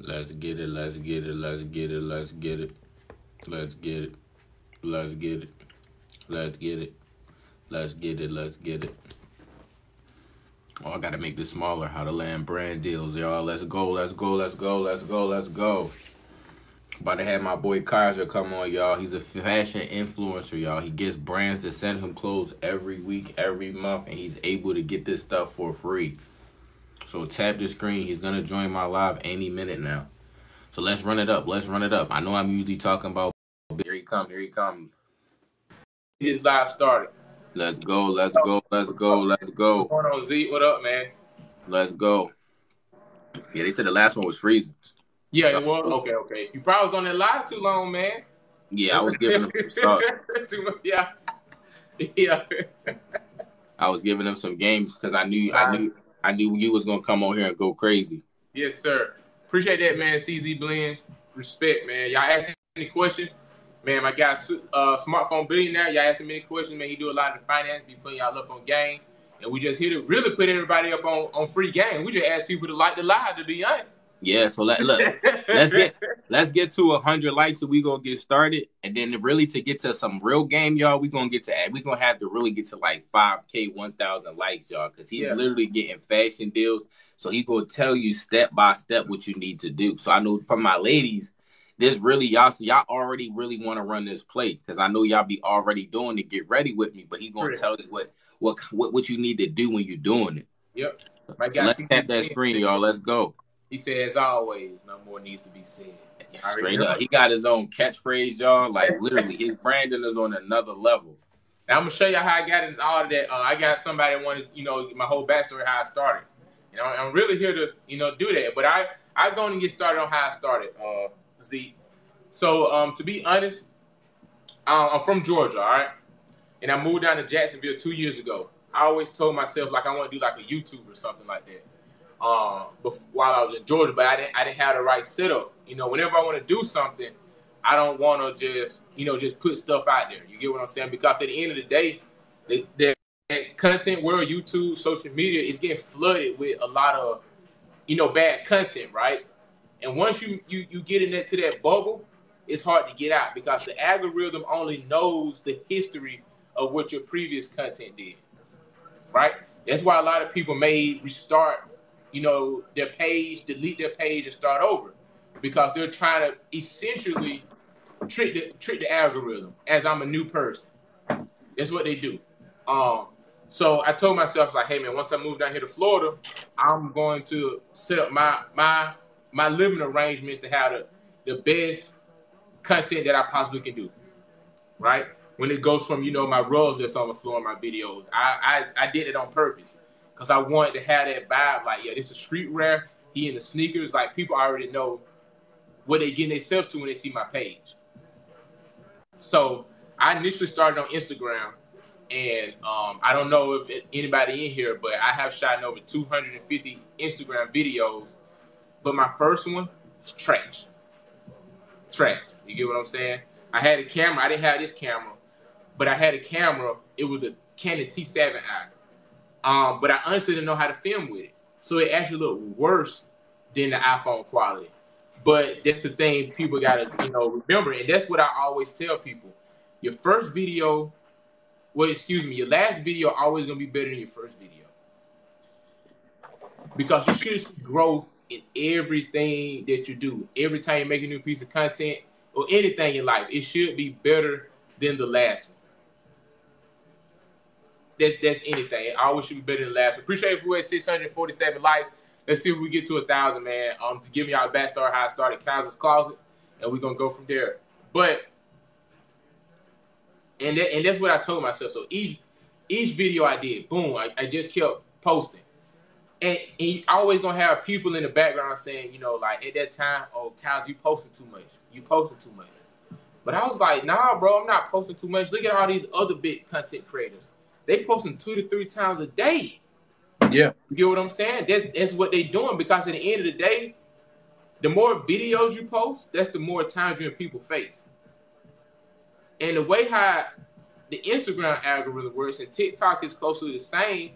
Let's get it. Let's get it. Let's get it. Let's get it. Let's get it. Let's get it. Let's get it. Let's get it. Let's get it. Oh, I gotta make this smaller. How to land brand deals, y'all. Let's go. Let's go. Let's go. Let's go. Let's go. About to have my boy Kaiser come on, y'all. He's a fashion influencer, y'all. He gets brands to send him clothes every week, every month, and he's able to get this stuff for free. So tap the screen. He's gonna join my live any minute now. So let's run it up. Let's run it up. I know I'm usually talking about. Here he come. Here he come. His live started. Let's go. Let's go. Let's go. Let's go. What's going on, Z? What up, man? Let's go. Yeah, they said the last one was freezing. Yeah, it was. Okay. You probably was on that live too long, man. Yeah, I was giving them some stuff. Yeah. I was giving them some games because I knew you was gonna come on here and go crazy. Yes, sir. Appreciate that, man. CZ Blend. Respect, man. Y'all asking any questions? Man, my guy, Smartphone Billionaire, y'all asking me any questions, man. He do a lot of the finance, be putting y'all up on game. And we just here to really put everybody up on free game. We just ask people to like the live, to be honest. Yeah, so let's get to 100 likes so we gonna get started, and then really to get to some real game, y'all, we gonna have to really get to like 5K, 1,000 likes, y'all, because he's literally getting fashion deals. So he gonna tell you step by step what you need to do. So I know from my ladies, this really y'all already really want to run this play because I know y'all be already doing it. Get ready with me, but he's gonna tell you what you need to do when you're doing it. Yep. So let's tap that screen, y'all. Let's go. He said, as always, no more needs to be said. Straight up. He got his own catchphrase, y'all. Like, literally, his branding is on another level. Now, I'm going to show you how I got into all of that. I got somebody that wanted, my whole backstory, how I started. I'm really here to, do that. But I'm going to get started on how I started, Z. So, to be honest, I'm from Georgia, all right? And I moved down to Jacksonville 2 years ago. I always told myself, like, I want to do, like, a YouTube or something like that. While I was in Georgia, but I didn't have the right setup. Whenever I want to do something, I don't want to just put stuff out there. You get what I'm saying? Because at the end of the day, the content world, YouTube, social media is getting flooded with a lot of, bad content, right? And once you get to that bubble, it's hard to get out because the algorithm only knows the history of what your previous content did, right? That's why a lot of people may restart their page, delete their page, and start over because they're trying to essentially trick the algorithm as I'm a new person. That's what they do. So I told myself, like, hey man, once I move down here to Florida, I'm going to set up my living arrangements to have the best content that I possibly can do. Right? When it goes from my rugs that's on the floor in my videos, I did it on purpose. Because I wanted to have that vibe, like, yeah, this is streetwear. He in the sneakers. Like, people already know what they getting themselves to when they see my page. So I initially started on Instagram. And I don't know if anybody in here, but I have shot over 250 Instagram videos. But my first one was trash. Trash. You get what I'm saying? I had a camera. I didn't have this camera. But I had a camera. It was a Canon T7i. But I honestly didn't know how to film with it. So it actually looked worse than the iPhone quality. But that's the thing people got to, remember. And that's what I always tell people. Your last video always going to be better than your first video. Because you should see growth in everything that you do. Every time you make a new piece of content or anything in life, it should be better than the last one. That's anything. It always should be better than the last one. Appreciate it if we're at 647 likes. Let's see if we get to 1,000, man. To give me our backstory, how I started Kaiser's Closet, and we're gonna go from there. But and that's what I told myself. So each video I did, boom, I just kept posting. And you always gonna have people in the background saying, like at that time, oh, Kaiser, you posting too much. You posting too much. But I was like, nah, bro, I'm not posting too much. Look at all these other big content creators. They posting 2 to 3 times a day. Yeah. You get what I'm saying? That's what they doing because at the end of the day, the more videos you post, that's the more times you're in people's face. And the way how the Instagram algorithm works and TikTok is closely the same,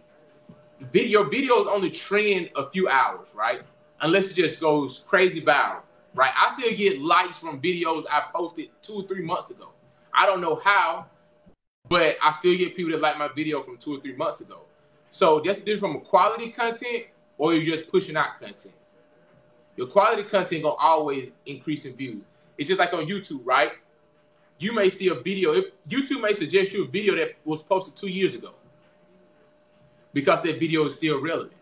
your videos only trend a few hours, right? unless it just goes crazy viral, right? I still get likes from videos I posted 2 or 3 months ago. I don't know how, but I still get people that like my video from 2 or 3 months ago. So that's the difference from a quality content or you're just pushing out content. Your quality content gonna always increase in views. It's just like on YouTube, right? You may see a video. YouTube may suggest you a video that was posted 2 years ago because that video is still relevant.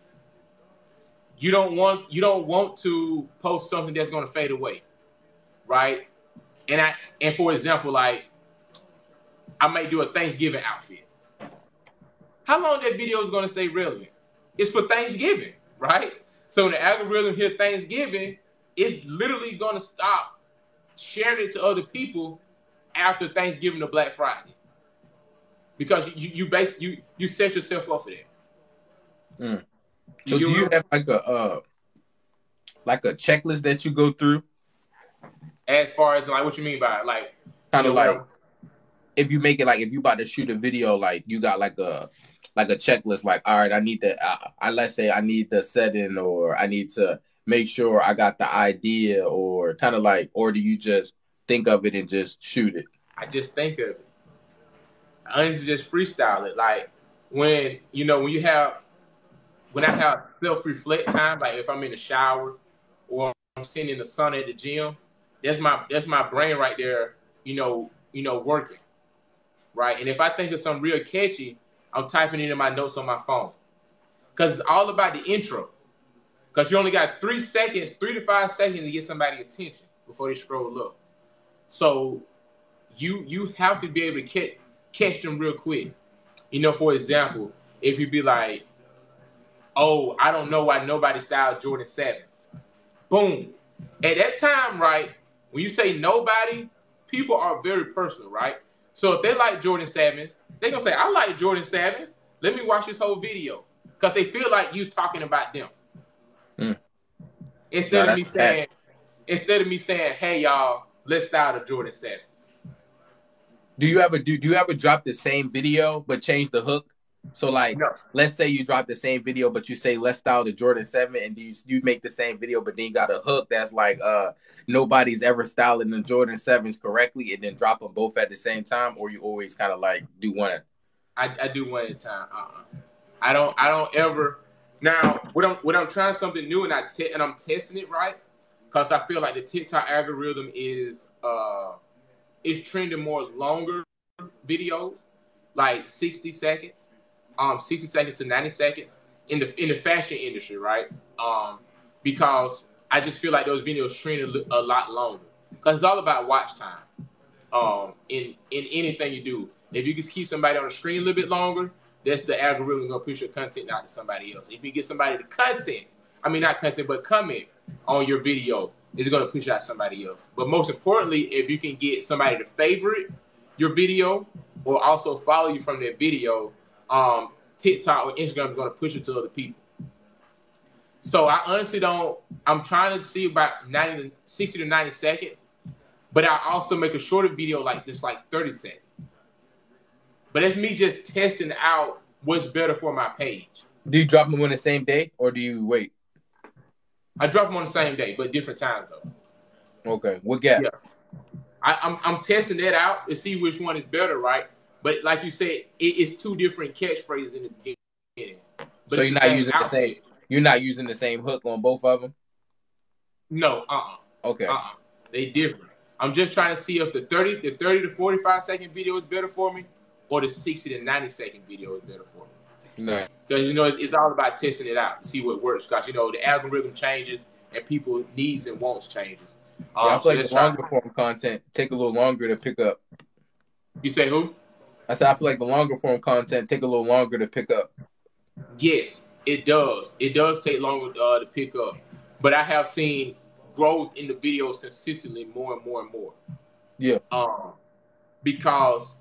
You don't want to post something that's gonna fade away, right? And for example, like I may do a Thanksgiving outfit. How long that video is gonna stay relevant? It's for Thanksgiving, right? So when the algorithm hears Thanksgiving, it's literally gonna stop sharing it to other people after Thanksgiving or Black Friday, because you set yourself up for that. Mm. So do you have like a checklist that you go through? As far as like what you mean by it? Like kind of like if you make it like if you about to shoot a video, like you got like a checklist, like all right, I need to let's say I need the setting, or I need to make sure I got the idea, or kind of like, or do you just think of it and just shoot it? I just think of it. I honestly just freestyle it. Like when I have self-reflect time, like if I'm in the shower or I'm sitting in the sun at the gym, that's my brain right there, working. Right. And if I think of something real catchy, I'm typing it in my notes on my phone. Because it's all about the intro. Because you only got 3 to 5 seconds to get somebody's attention before they scroll up. So you have to be able to catch them real quick. For example, if you be like, oh, I don't know why nobody styled Jordan 7s. Boom. At that time, right, when you say nobody, people are very personal, right? So if they like Jordan 7s, they're going to say, I like Jordan 7s. Let me watch this whole video. Because they feel like you talking about them. Mm. Instead of me saying, hey, y'all, let's style the Jordan 7s. Do you ever drop the same video but change the hook? So like, no. Let's say you drop the same video, but you say let's style the Jordan 7, and you make the same video, but then you got a hook that's like nobody's ever styling the Jordan 7s correctly, and then drop them both at the same time, or you always kind of like do one? I do one at a time. I don't ever. Now when I'm trying something new and I'm testing it right, because I feel like the TikTok algorithm is trending more longer videos, like 60 seconds. 60 seconds to 90 seconds in the fashion industry, right? Because I just feel like those videos trend a lot longer. Because it's all about watch time. In anything you do, if you can keep somebody on the screen a little bit longer, that's the algorithm gonna push your content out to somebody else. If you get somebody to comment on your video, it's gonna push out somebody else. But most importantly, if you can get somebody to favorite your video or also follow you from their video, TikTok or Instagram is going to push it to other people. So I honestly I'm trying to see about 60 to 90 seconds, but I also make a shorter video like this, like 30 seconds. But it's me just testing out what's better for my page. Do you drop them on the same day or do you wait? I drop them on the same day, but different times though. Okay. What gap? Yeah. I'm testing that out to see which one is better, right? But like you said, it's 2 different catchphrases in the beginning. But so you're not using the same. You're not using the same hook on both of them. No. Okay. They different. I'm just trying to see if the 30 to 45 second video is better for me, or the 60 to 90 second video is better for me. No. Because it's all about testing it out to see what works. Because the algorithm changes and people needs and wants changes. I feel like the longer form content take a little longer to pick up. You say who? I said I feel like the longer form content take a little longer to pick up. Yes, it does. It does take longer to pick up. But I have seen growth in the videos consistently more and more and more. Yeah. Because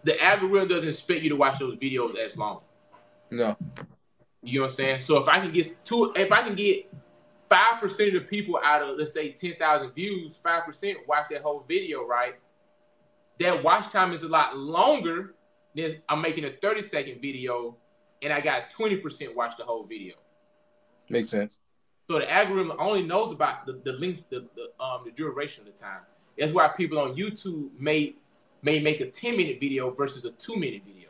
the algorithm doesn't expect you to watch those videos as long. No. You know what I'm saying? So if I can get 5% of the people out of, let's say, 10,000 views, 5% watch that whole video, right? That watch time is a lot longer than I'm making a 30-second video and I got 20% watch the whole video. Makes sense. So the algorithm only knows about the length, the duration of the time. That's why people on YouTube may make a 10-minute video versus a 2-minute video.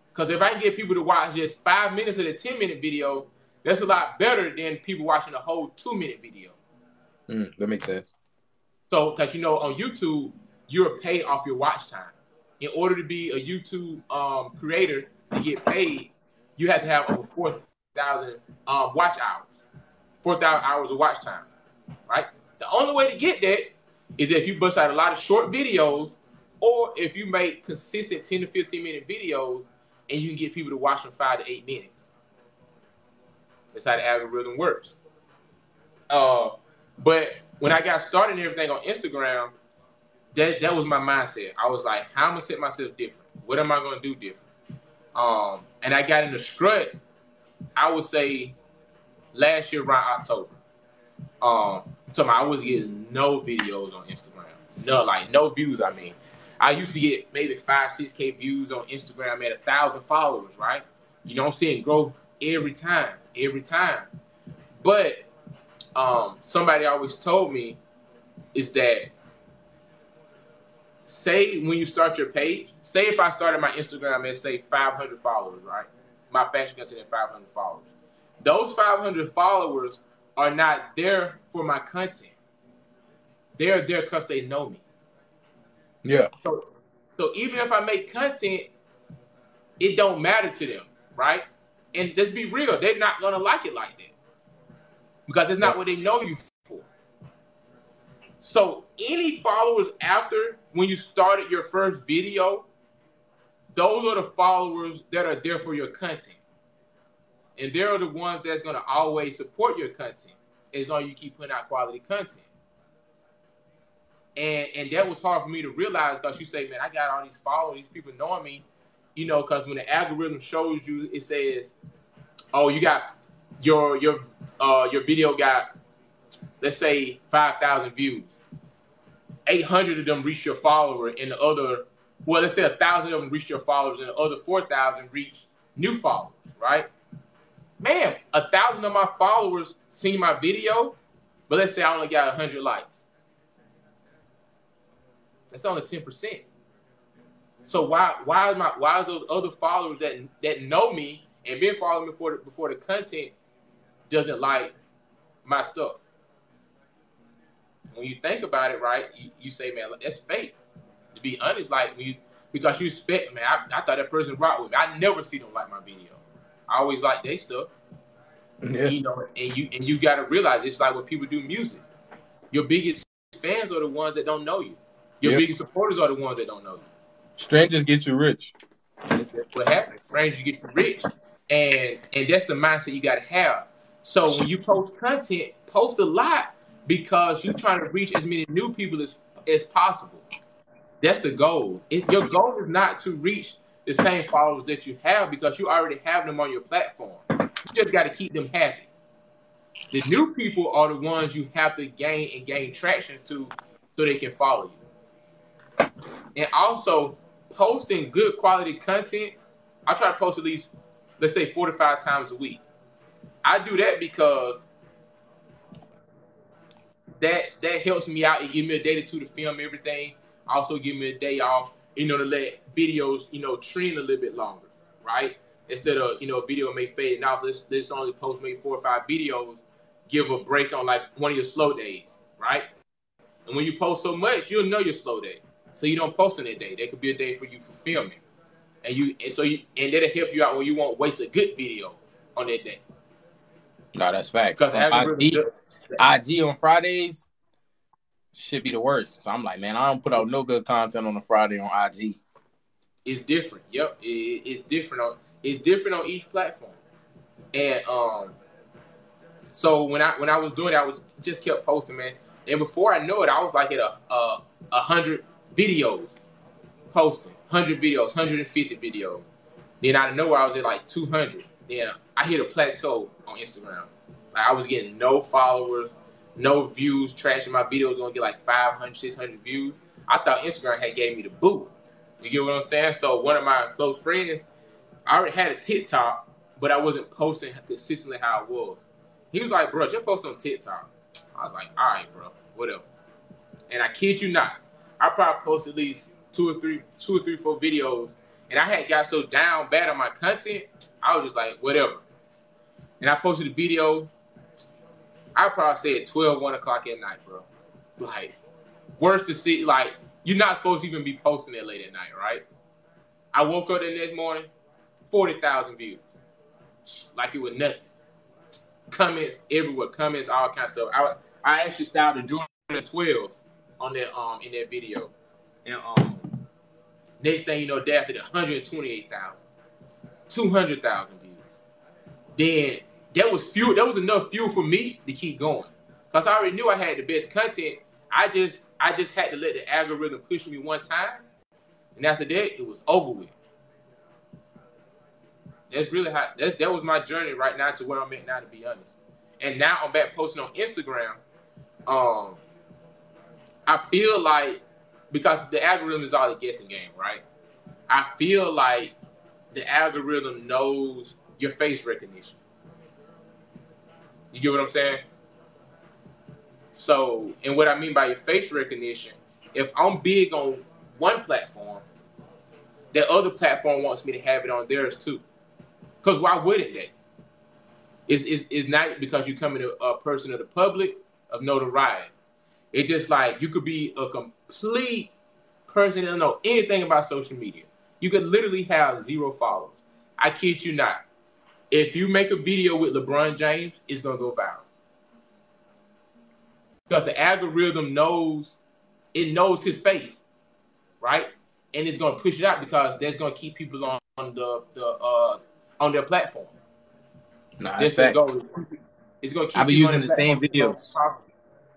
Because if I can get people to watch just 5 minutes of the 10-minute video, that's a lot better than people watching a whole 2-minute video. That makes sense. So, because on YouTube, you're paid off your watch time. In order to be a YouTube creator to get paid, you have to have over 4,000 watch hours, 4,000 hours of watch time, right? The only way to get that is if you bust out a lot of short videos, or if you make consistent 10 to 15-minute videos, and you can get people to watch them 5 to 8 minutes. That's how the algorithm works. But when I got started and everything on Instagram, that was my mindset. I was like, how am I going to set myself different? What am I going to do different? And I got in the strut, I would say, last year around October. So I was getting no videos on Instagram. No views, I mean. I used to get maybe 5, 6K views on Instagram at 1,000 followers, right? I'm seeing growth every time. But somebody always told me is that, say when you start your page, say if I started my Instagram at, say, 500 followers, right? My fashion content at 500 followers. Those 500 followers are not there for my content. They're there because they know me. Yeah. So even if I make content, it don't matter to them, right? And let's be real, they're not gonna like it like that because it's not what they know you for. So any followers after when you started your first video, those are the followers that are there for your content, and they're the ones that's gonna always support your content as long as you keep putting out quality content. And that was hard for me to realize because you say, man, I got all these followers, these people knowing me, because when the algorithm shows you, it says, oh, you got your video got, let's say, 5,000 views. 800 of them reach your follower, and the other, well, let's say 1,000 of them reach your followers, and the other 4,000 reach new followers, right? Man, 1,000 of my followers seen my video, but let's say I only got 100 likes. That's only 10%. So why is those other followers that know me and been following me before the content doesn't like my stuff? When you think about it, right, you say, man, that's fake. To be honest, because you expect, man, I thought that person rocked with me. I never see them like my video. I always like their stuff. Yeah. And you got to realize it's like when people do music. Your biggest fans are the ones that don't know you. Your biggest supporters are the ones that don't know you. Strangers get you rich. That's what happens. Strangers get you rich. And that's the mindset you got to have. So when you post content, post a lot because you're trying to reach as many new people as possible. That's the goal. Your goal is not to reach the same followers that you have because you already have them on your platform. You just got to keep them happy. The new people are the ones you have to gain traction to so they can follow you. And also, posting good quality content, I try to post at least, let's say, 4 to 5 times a week. I do that because that helps me out. It gives me a day or two to film everything. Also give me a day off, to let videos, trend a little bit longer, right? Instead of, a video may fade off, let's only post maybe 4 or 5 videos, give a break on like one of your slow days, right? And when you post so much, you'll know your slow day. So you don't post on that day. That could be a day for you for filming. And that'll help you out when you won't waste a good video on that day. No, that's facts. Because IG on Fridays should be the worst. So I'm like, man, I don't put out no good content on a Friday on IG. It's different. Yep. It's different on each platform. And so when I was doing it, I was just kept posting, man. And before I know it, I was like at 100 videos posting, 100 videos, 150 videos. Then out of nowhere, I was at like 200. Then I hit a plateau on Instagram. Like I was getting no followers, no views, trashing my videos, gonna get like 500, 600 views. I thought Instagram had gave me the boot. You get what I'm saying? So one of my close friends, I already had a TikTok, but I wasn't posting consistently how I was. He was like, bro, just post on TikTok. I was like, all right, bro, whatever. And I kid you not, I probably posted at least two or three, 4 videos, and I had got so down bad on my content, I was just like, whatever. And I posted a video, I probably said 12, 1 o'clock at night, bro. Like, worse to see, like, you're not supposed to even be posting that late at night, right? I woke up the next morning, 40,000 views. Like it was nothing. Comments everywhere, comments, all kinds of stuff. I actually styled the Jordan 12s on that in that video. And next thing you know, day after 128,000, 200,000 views. Then that was enough fuel for me to keep going. Because I already knew I had the best content. I just had to let the algorithm push me one time. And after that, it was over with. That's really how that was my journey right now to where I'm at now, to be honest. And now I'm back posting on Instagram. I feel like, because the algorithm is all a guessing game, right? I feel like the algorithm knows your face recognition. You get what I'm saying? So, and what I mean by your face recognition, if I'm big on one platform, that other platform wants me to have it on theirs too. Because why wouldn't they? It's not because you're coming to a person of the public of notoriety. It's just like you could be a complete person that don't know anything about social media. You could literally have 0 followers. I kid you not. If you make a video with LeBron James, it's going to go viral. Because the algorithm knows his face, right? And it's going to push it out because that's going to keep people on their platform. Nah, it's going to keep. I be using the same videos.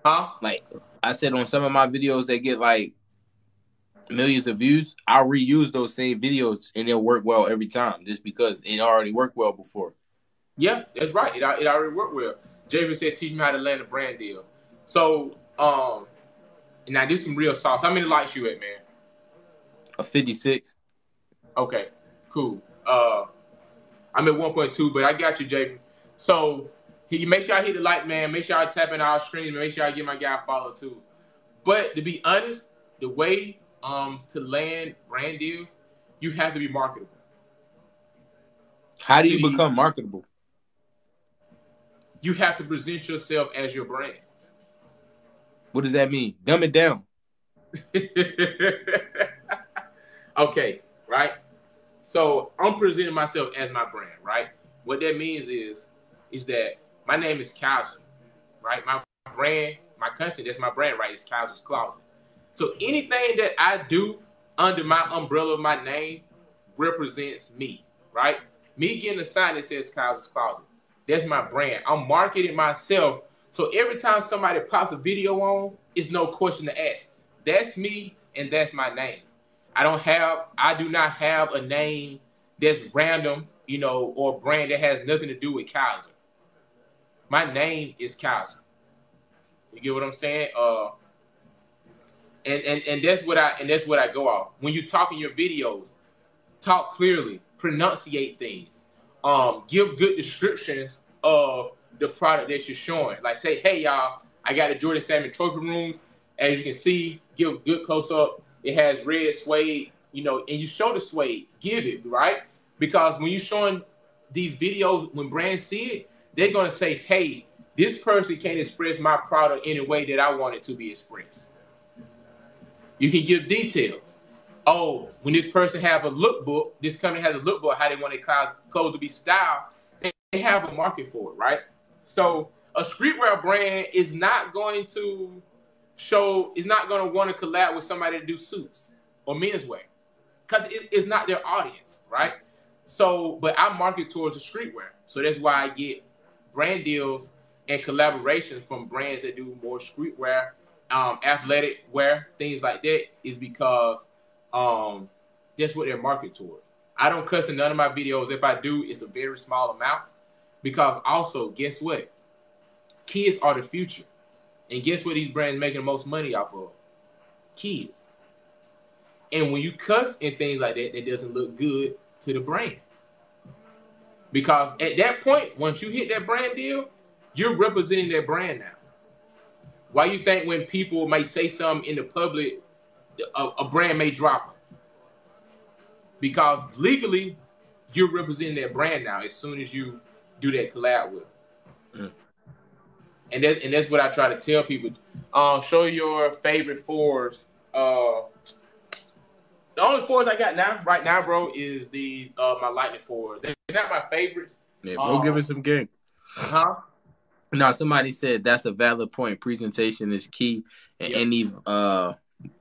Huh? Like I said, on some of my videos that get like millions of views, I'll reuse those same videos and they'll work well every time, just because it already worked well before. Yeah, that's right. It already worked well. Javen said, "Teach me how to land a brand deal." So, now this is some real sauce. How many likes you at, man? A 56. Okay, cool. I'm at 1.2, but I got you, Javen. So, you make sure I hit the like, man. Make sure I tap in our screens. Make sure I give my guy a follow too. But to be honest, the way to land brand deals, you have to be marketable. How do you become marketable? You have to present yourself as your brand. What does that mean? Dumb it down. Okay, right? So I'm presenting myself as my brand, right? What that means is that my name is Kowser, right? My brand, my content, that's my brand, right? It's Kowser's Closet. So anything that I do under my umbrella of my name represents me, right? Me getting a sign that says Kowser's Closet. That's my brand. I'm marketing myself. So every time somebody pops a video on, it's no question to ask. That's me and that's my name. I do not have a name that's random, or a brand that has nothing to do with Kowser. My name is Kowser. You get what I'm saying? And that's what I go off. When you talk in your videos, talk clearly, pronunciate things, give good descriptions of the product that you're showing. Like say, hey y'all, I got a Jordan Salmon trophy rooms. As you can see, give a good close up. It has red suede, and you show the suede. Give it, right? Because when you're showing these videos, when brands see it, they're gonna say, hey, this person can't express my product in a way that I want it to be expressed. You can give details. Oh, when this person have a lookbook, this company has a lookbook, how they want their clothes to be styled, they have a market for it, right? So a streetwear brand is not going to want to collab with somebody to do suits or menswear because it's not their audience, right? So, but I market towards the streetwear. So that's why I get brand deals and collaborations from brands that do more streetwear, athletic wear, things like that, is because that's what they're marketed toward. I don't cuss in none of my videos. If I do, it's a very small amount, because also, guess what? Kids are the future. And guess what these brands making the most money off of? Kids. And when you cuss and things like that, that doesn't look good to the brand. Because at that point, once you hit that brand deal, you're representing that brand now. Why you think when people may say something in the public, a brand may drop them? Because legally, you're representing that brand now as soon as you do that collab with them. And that's what I try to tell people. Show your favorite fours. The only fours I got right now, bro, is my Lightning fours. They're not my favorites. Yeah, bro, give it some game. Huh? No, somebody said that's a valid point. Presentation is key in any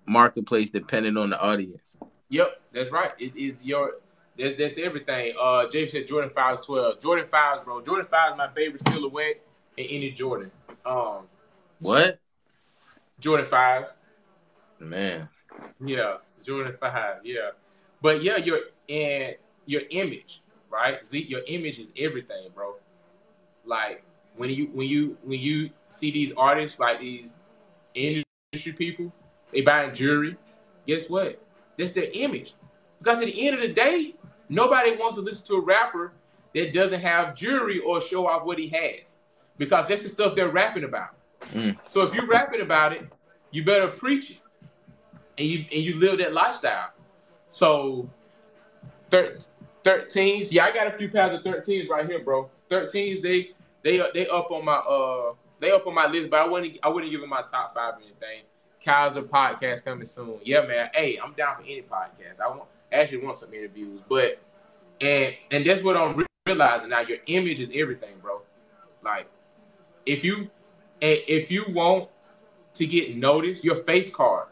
marketplace, depending on the audience. Yep, that's right. It is that's everything. James said Jordan 5 12. Jordan 5, bro. Jordan 5 is my favorite silhouette in any Jordan. What? Jordan 5. Man. Yeah, Jordan 5. Yeah. But yeah, your image, right? Zeke, your image is everything, bro. Like when you see these artists, like these industry people, they buying jewelry. Guess what? That's their image. Because at the end of the day, nobody wants to listen to a rapper that doesn't have jewelry or show off what he has. Because that's the stuff they're rapping about. So if you're rapping about it, you better preach it. And you live that lifestyle. So 13s, yeah, I got a few pairs of 13s right here, bro. 13s, they up on my list, but I wouldn't give them my top 5 or anything. Kaiser podcast coming soon. Yeah, man. Hey, I'm down for any podcast. I actually want some interviews, but and that's what I'm realizing now. Your image is everything, bro. Like if you want to get noticed, your face card.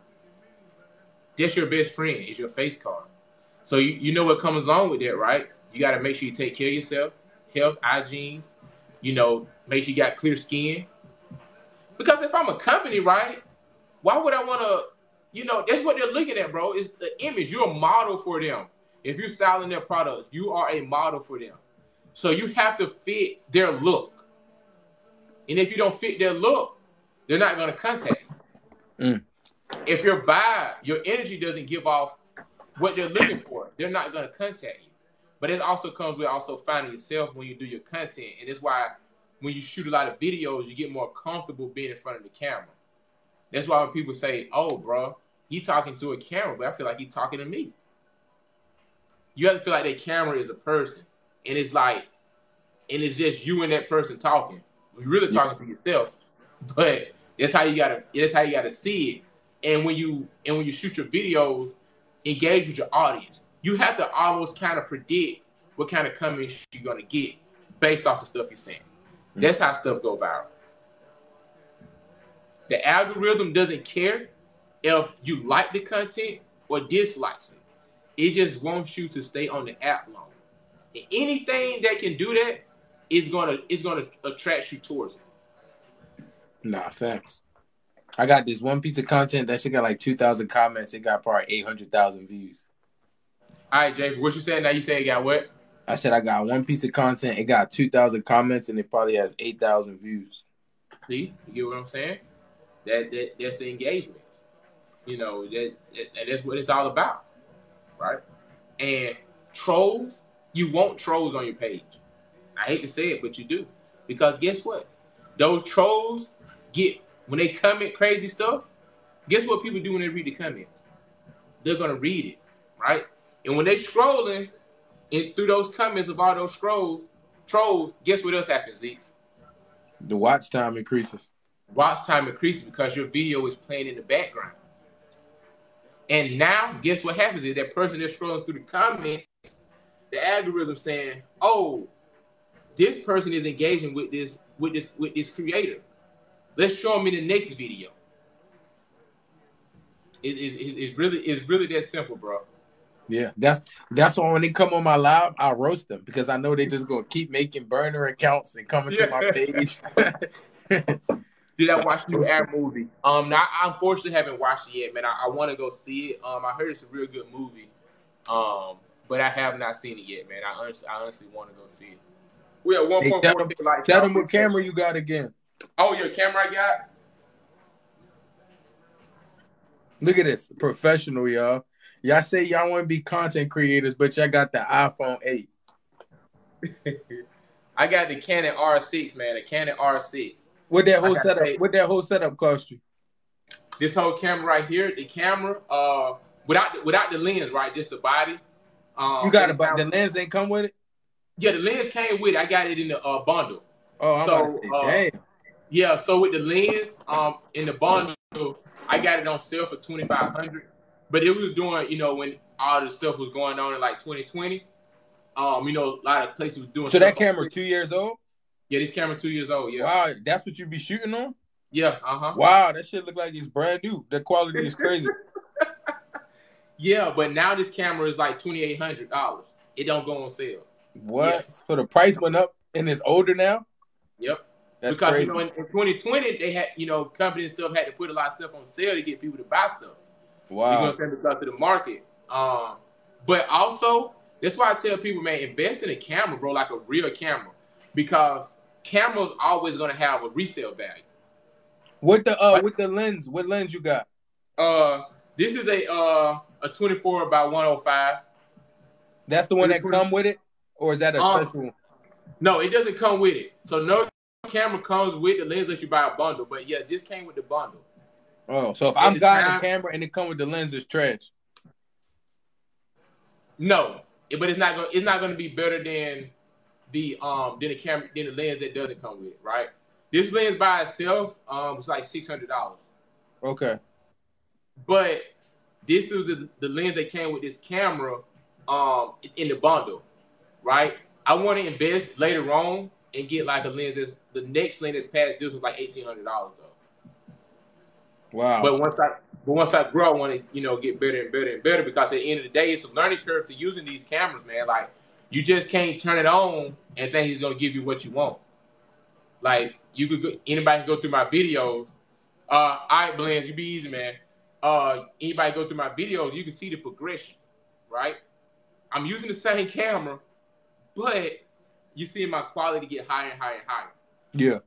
That's your best friend. Is your face card. So you know what comes along with that, right? You got to make sure you take care of yourself, health, hygiene. You know, make sure you got clear skin. Because if I'm a company, right? Why would I want to, that's what they're looking at, bro. It's the image. You're a model for them. If you're styling their products, you are a model for them. So you have to fit their look. And if you don't fit their look, they're not going to contact you. If your vibe, your energy doesn't give off what they're looking for, they're not going to contact you. But it also comes with also finding yourself when you do your content. And that's why when you shoot a lot of videos, you get more comfortable being in front of the camera. That's why when people say, oh, bro, he talking to a camera, but I feel like he's talking to me. You have to feel like that camera is a person. And it's just you and that person talking. You're really talking to yourself. But that's how you gotta see it. And when you shoot your videos, engage with your audience. You have to almost kind of predict what kind of comments you're gonna get based off the stuff you're saying. That's how stuff go viral. The algorithm doesn't care if you like the content or dislikes it. It just wants you to stay on the app long. And anything that can do that is gonna attract you towards it. Nah, facts. I got this one piece of content that should got like 2,000 comments. It got probably 800,000 views. All right, Jay, what you saying now? You say it got what? I said I got one piece of content. It got 2,000 comments and it probably has 8,000 views. See, you get what I'm saying? That's the engagement. And that's what it's all about, right? And trolls, you want trolls on your page. I hate to say it, but you do. Because guess what? Those trolls when they comment crazy stuff, guess what people do when they read the comments? They're going to read it, right? And when they're scrolling through those comments of all those trolls, guess what else happens, Zeke? The watch time increases. Watch time increases because your video is playing in the background. And now, guess what happens is that person that's scrolling through the comments, the algorithm saying, oh, this person is engaging with this creator. Let's show them in the next video. It's really that simple, bro. Yeah, that's why when they come on my live, I roast them because I know they just gonna keep making burner accounts and coming to my page. Did I watch the new Air movie? I unfortunately haven't watched it yet, man. I want to go see it. I heard it's a real good movie. But I have not seen it yet, man. I honestly want to go see it. We have 1.4 like. Tell them what camera you got again. Oh, your camera I got? Look at this. Professional, y'all. Y'all say y'all want to be content creators, but y'all got the iPhone 8. I got the Canon R6, man. The Canon R6. What that whole setup cost you? This whole camera right here, the camera, without the lens, right? Just the body. You got the lens ain't come with it? Yeah, the lens came with it. I got it in the bundle. Oh, I'm about to say, damn. Yeah, so with the lens, in the bundle, I got it on sale for $2,500. But it was doing, when all the stuff was going on in like 2020. A lot of places was doing. So that camera 2 years old? Yeah, this camera 2 years old. Yeah. Wow, that's what you be shooting on? Yeah. Wow, that shit look like it's brand new. The quality is crazy. Yeah, but now this camera is like $2,800. It don't go on sale. What? Yeah. So the price went up and it's older now? Yep. That's because crazy. In 2020 they had companies and stuff had to put a lot of stuff on sale to get people to buy stuff. Wow. Because of the market. But also that's why I tell people, man, invest in a camera, bro, like a real camera, because cameras always gonna have a resale value. With the lens, what lens you got? This is a 24 by 105. That's the one that come with it, or is that a special one? No, it doesn't come with it. So no camera comes with the lens that you buy a bundle. But yeah, this came with the bundle. Oh, so if I'm got a camera and it come with the lens, it's trash. No, but it's not gonna be better than the lens that doesn't come with it, right? This lens by itself was like $600. Okay. But this was the lens that came with this camera in the bundle, right? I want to invest later on and get like a lens the next lens that's past this was like $1,800 though. Wow. But once I grow, I want to get better and better and better, because at the end of the day, it's a learning curve to using these cameras, man. Like, you just can't turn it on and think it's gonna give you what you want. Like, anybody can go through my videos. All right, Blends, you be easy, man. Anybody go through my videos, you can see the progression, right? I'm using the same camera, but you see my quality get higher and higher and higher. Yeah.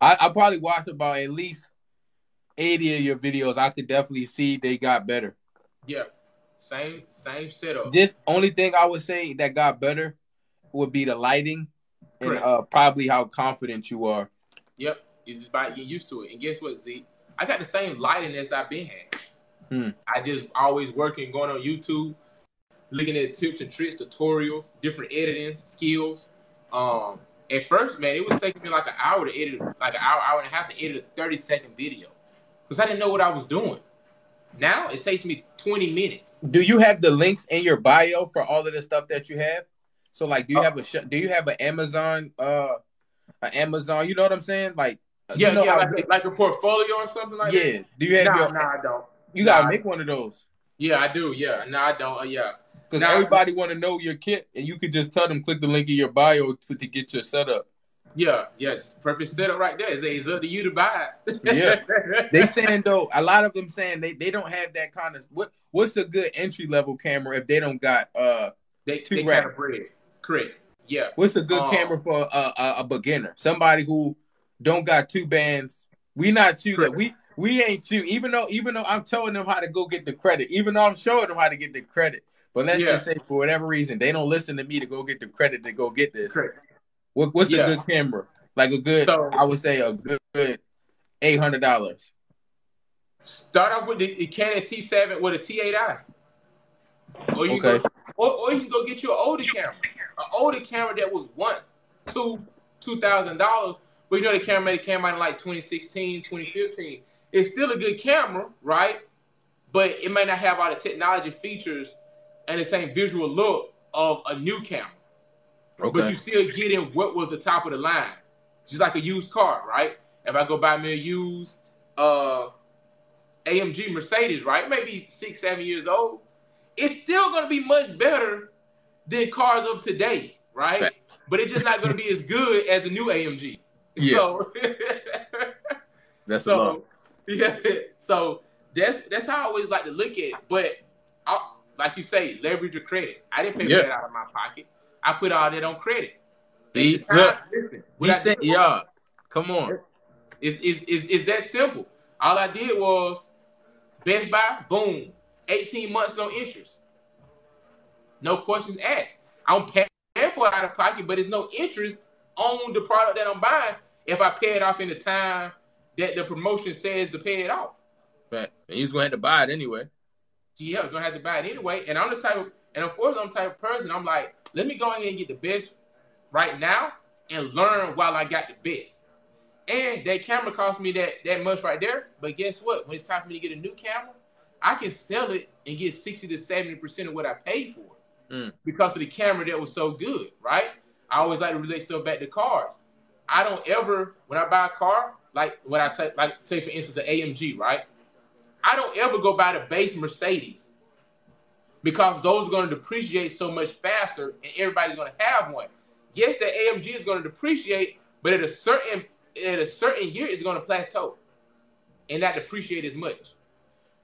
I probably watched about at least 80 of your videos. I could definitely see they got better. Yeah. Same setup. Just only thing I would say that got better would be the lighting. Correct. And probably how confident you are. Yep. It's just about getting used to it. And guess what, Z? I got the same lighting as I've been had. I just always working, going on YouTube, looking at tips and tricks, tutorials, different editing skills. At first, man, it was taking me like an hour to edit, like an hour and a half to edit a 30-second video, because I didn't know what I was doing. Now it takes me 20 minutes. Do you have the links in your bio for all of the stuff that you have? So, like, do you have an Amazon? Amazon, you know what I'm saying? Like, like a portfolio or something like that. Yeah. Do you have I don't. You gotta make one of those. Yeah, I do. Yeah. No, I don't. Yeah. Because everybody want to know your kit, and you could just tell them click the link in your bio to get your setup. Yeah, it's perfect setup right there. It's up to you to buy it. Yeah. They saying though, a lot of them saying they don't have that kind of what's a good entry level camera if they don't got they kind of bread. Correct. Yeah. What's a good camera for a beginner? Somebody who don't got two bands. We not shooting. We ain't shooting. Even though I'm telling them how to go get the credit. Even though I'm showing them how to get the credit. But let's just say for whatever reason they don't listen to me to go get the credit to go get this. Correct. What's a good camera? Like a good, I would say a good $800. Start off with the Canon T7 with a T8i. Or you can go get you an older camera. An older camera that was once $2,000. But the camera that came out in like 2016, 2015. It's still a good camera, right? But it may not have all the technology features and the same visual look of a new camera. Okay. But you still getting what was the top of the line. Just like a used car, right? If I go buy me a used AMG Mercedes, right? Maybe 6-7 years old. It's still going to be much better than cars of today, right? But it's just not going to be as good as a new AMG. Yeah. So, So that's how I always like to look at it. But like you say, leverage your credit. I didn't pay for that out of my pocket. I put all that on credit. See, look, we said, come on. It's that simple. All I did was Best Buy, boom, 18 months no interest. No questions asked. I don't pass paying for it out of pocket, but there's no interest on the product that I'm buying if I pay it off in the time that the promotion says to pay it off. Right. And you're gonna have to buy it anyway. Yeah, you're gonna have to buy it anyway. And I'm the type of, and unfortunately, I'm the type of person. I'm like, let me go ahead and get the best right now and learn while I got the best. And that camera cost me that much right there. But guess what? When it's time for me to get a new camera, I can sell it and get 60 to 70% of what I paid for it because of the camera that was so good, right? I always like to relate stuff back to cars. I don't ever, when I buy a car, like when I take, like say for instance, an AMG, right? I don't ever go buy the base Mercedes because those are going to depreciate so much faster and everybody's going to have one. Yes, the AMG is going to depreciate, but at a certain year, it's going to plateau and not depreciate as much.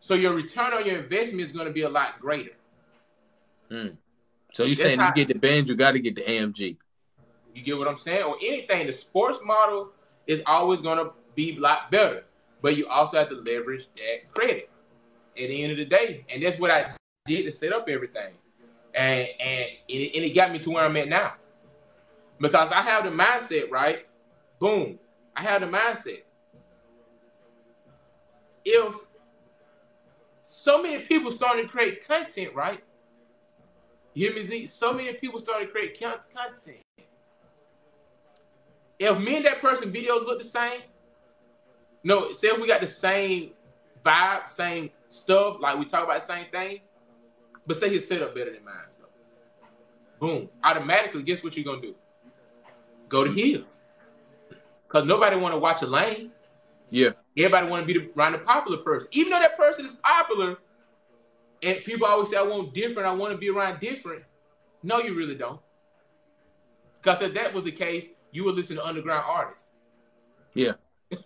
So your return on your investment is going to be a lot greater. So you're saying you get the Benz, you got to get the AMG. You get what I'm saying? Or anything. The sports model is always going to be a lot better. But you also have to leverage that credit at the end of the day. And that's what I did to set up everything. And it got me to where I'm at now. Because I have the mindset, right? Boom. I have the mindset. If so many people starting to create content, right? You hear me, Z? So many people starting to create content. If me and that person videos look the same, no, say if we got the same vibe, same stuff, like we talk about the same thing, but say his setup better than mine. So, boom. Automatically, guess what you're going to do? Go to his. Because nobody want to watch a lane. Yeah. Everybody want to be around the popular person. Even though that person is popular, and people always say, I want different, I want to be around different. No, you really don't. Because if that was the case, you would listen to underground artists. Yeah.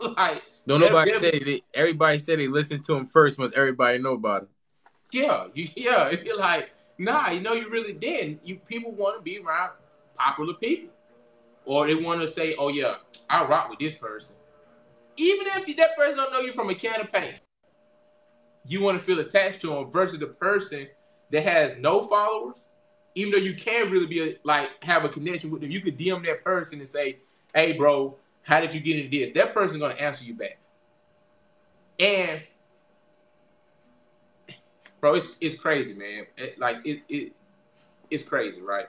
Like, don't nobody say that. Everybody said they listen to him first once everybody know about him. Yeah. If you're like, nah, you really didn't. People want to be around popular people. Or they want to say, oh, yeah, I rock with this person. Even if that person don't know you from a can of paint, you want to feel attached to them versus the person that has no followers. Even though you can't really be have a connection with them, you could DM that person and say, hey, bro, how did you get into this? That person's going to answer you back. And, bro, it's crazy, man. It's crazy, right?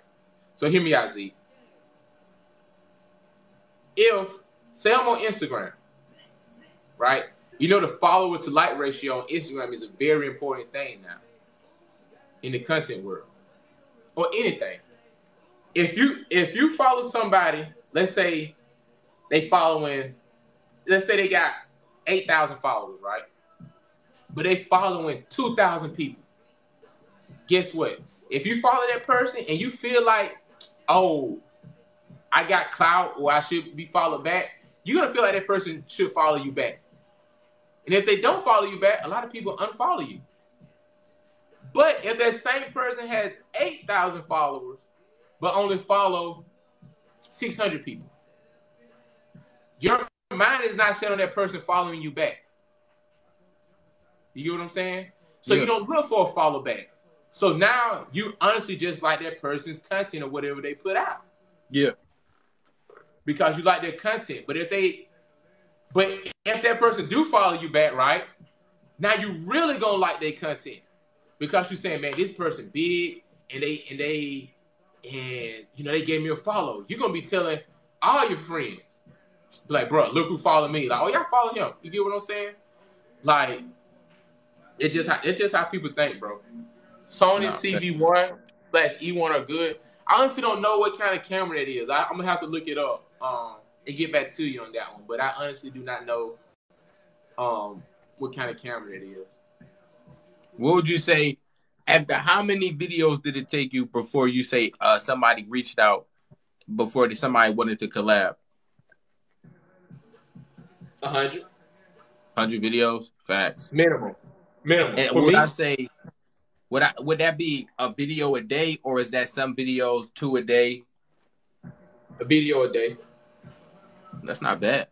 So hear me out, Z. If, say I'm on Instagram, right? You know the follower to like ratio on Instagram is a very important thing now in the content world. Or anything. If you follow somebody, let's say they got 8,000 followers, right? But they following 2,000 people. Guess what? If you follow that person and you feel like, oh, I got clout or I should be followed back, you're going to feel like that person should follow you back. And if they don't follow you back, a lot of people unfollow you. But if that same person has 8,000 followers, but only follow 600 people, your mind is not set on that person following you back. You get what I'm saying? So you don't look for a follow back. So now you honestly just like that person's content or whatever they put out. Yeah. Because you like their content. But if that person do follow you back, right? Now you really gonna like their content. Because you're saying, man, this person big and they gave me a follow. You're gonna be telling all your friends. Like, bro, look who followed me. Like, oh, y'all follow him. You get what I'm saying? Like, it's just how people think, bro. Sony CV1/E1 are good. I honestly don't know what kind of camera that is. I'm gonna have to look it up and get back to you on that one. But I honestly do not know what kind of camera that is. What would you say? After how many videos did it take you before you say somebody reached out before somebody wanted to collab? 100. 100 videos? Facts. Minimum. And would I say, would that be a video a day, or is that some videos 2 a day? A video a day. That's not bad.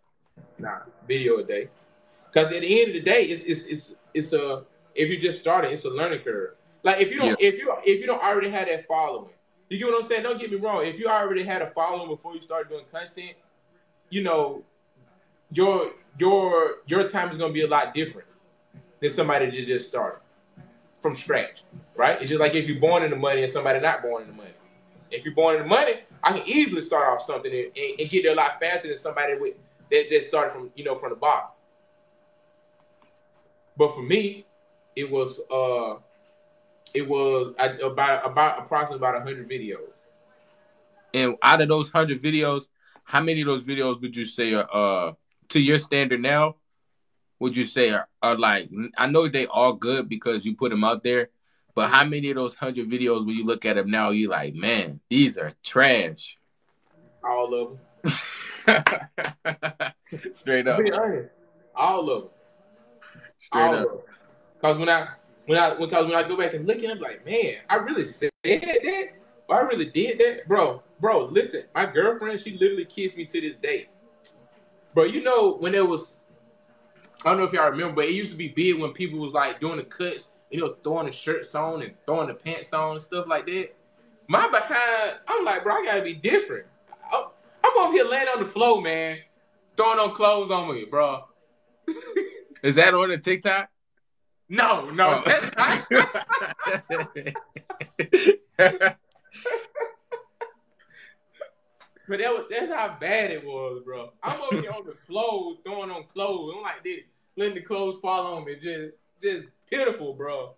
Nah, video a day. Because at the end of the day, it's a, if you just started, it's a learning curve. Like if you don't already have that following, You get what I'm saying? Don't get me wrong. If you already had a following before you started doing content, you know, your time is gonna be a lot different than somebody that just started from scratch, right? It's just like if you're born in the money and somebody not born in the money. If you're born in the money, I can easily start off something and get there a lot faster than somebody that just started from from the bottom. But for me, it was about approximately about 100 videos. And out of those 100 videos, how many of those videos would you say are to your standard now? Would you say are like, I know they all good because you put them out there, but how many of those 100 videos when you look at them now, you like, man, these are trash? All of them. Straight up. All of them. Straight up. Because when I go back and look at it, I'm like, man, I really said that? Or I really did that? Bro, listen, my girlfriend, she literally kissed me to this day. Bro, you know, when it was, I don't know if y'all remember, but it used to be big when people was like doing the cuts, throwing the shirts on and throwing the pants on and stuff like that. My behind, I'm like, bro, I gotta be different. I'm over here laying on the floor, man, throwing on clothes on me, bro. Is that on the TikTok? No, Oh. That's not. But that's how bad it was, bro. I'm over here on the floor throwing on clothes. I'm like this, letting the clothes fall on me. Just pitiful, bro.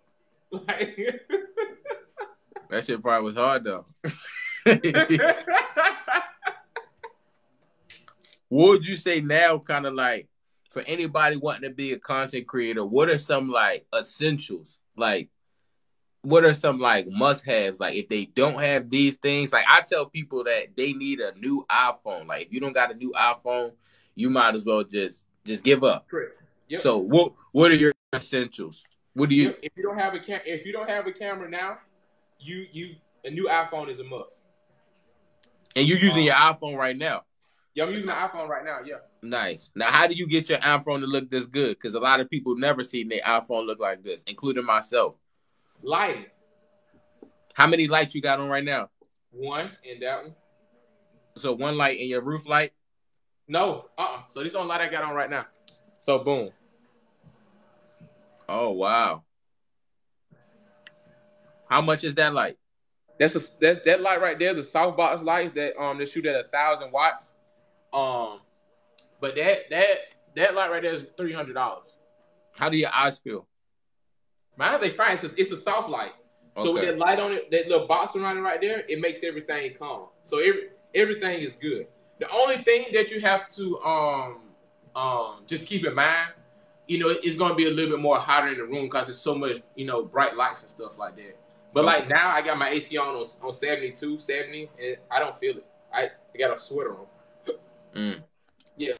Like that shit probably was hard though. What would you say now, kind of like, for anybody wanting to be a content creator, what are some like essentials? Like, what are some like must-haves? Like, if they don't have these things, like I tell people that they need a new iPhone. Like, if you don't got a new iPhone, you might as well just give up. Correct. Yep. So, what are your essentials? What do you? If you don't have a camera now, a new iPhone is a must. And you're using your iPhone right now. Yeah, I'm using my iPhone right now. Yeah. Nice. Now, how do you get your iPhone to look this good? Because a lot of people never seen their iPhone look like this, including myself. Lighting. How many lights you got on right now? One in that one. So one light in your roof light? No. So this is the only light I got on right now. So boom. Oh wow. How much is that light? That light right there is a softbox lights that shoot at 1,000 watts. But that light right there is $300. How do your eyes feel? Mine, they fine. It's a soft light. So with that light on it, that little box around it right there, it makes everything calm. So everything is good. The only thing that you have to just keep in mind, it's going to be a little bit more hotter in the room because it's so much, bright lights and stuff like that. But like now, I got my AC on 72, 70, and I don't feel it. I got a sweater on. Yeah.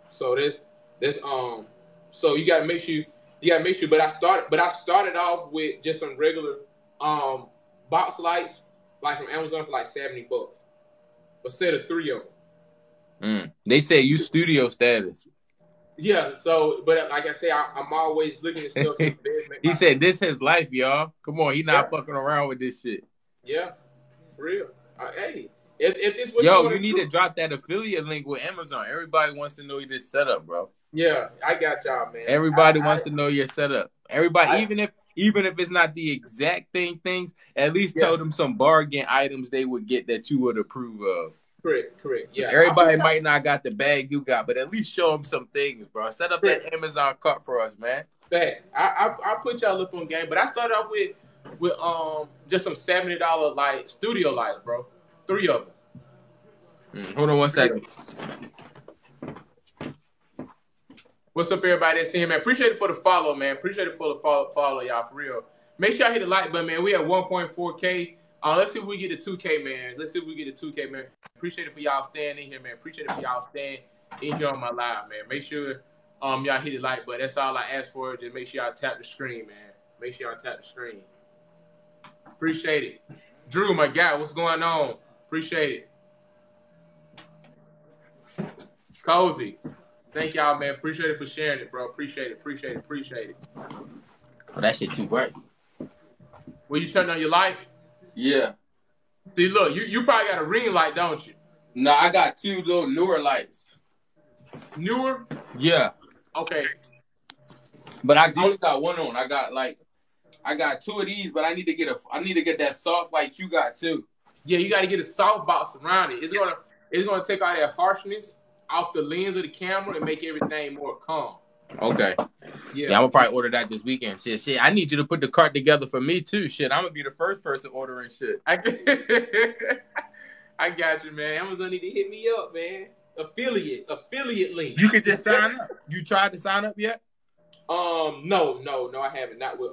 So so you gotta make sure. But I started off with just some regular box lights, like from Amazon for like $70, instead of 3 of them. They say you studio status. Yeah. So, but like I say, I'm always looking at stuff. He said this his life, y'all. Come on, he not fucking around with this shit. Yeah, for real. Hey. If this what you need to drop that affiliate link with Amazon. Everybody wants to know this setup, bro. Yeah, I got y'all, man. Everybody wants to know your setup. Everybody, even if it's not the exact things, at least tell them some bargain items they would get that you would approve of. Correct. Yeah. Everybody might not got the bag you got, but at least show them some things, bro. Set up that Amazon cart for us, man. I put y'all up on game, but I started off with just some $70 like studio lights, bro. 3 of them. Hold on 1 second. What's up, everybody that's in, man? Appreciate it for the follow, man. Appreciate it for the follow, y'all, for real. Make sure y'all hit the like button, man. We at 1.4K. Let's see if we get to 2K, man. Appreciate it for y'all staying in here, man. Appreciate it for y'all staying in here on my live, man. Make sure y'all hit the like button. That's all I ask for. Just make sure y'all tap the screen, man. Make sure y'all tap the screen. Appreciate it. Drew, my guy, what's going on? Appreciate it. Cozy. Thank y'all, man. Appreciate it for sharing it, bro. Appreciate it. Oh, that shit too bright. Will you turn on your light? Yeah. See, look, you probably got a ring light, don't you? No, I got 2 little newer lights. Newer? Yeah. Okay. But I only got one on. I got 2 of these, but I need to get that soft light you got too. Yeah, you got to get a soft box around it. It's gonna take all that harshness off the lens of the camera and make everything more calm. Okay. Yeah, I'm gonna probably order that this weekend. Shit. I need you to put the cart together for me too. Shit, I'm gonna be the first person ordering shit. I got you, man. Amazon need to hit me up, man. Affiliate link. You can just sign up. You tried to sign up yet? No, I haven't. Not with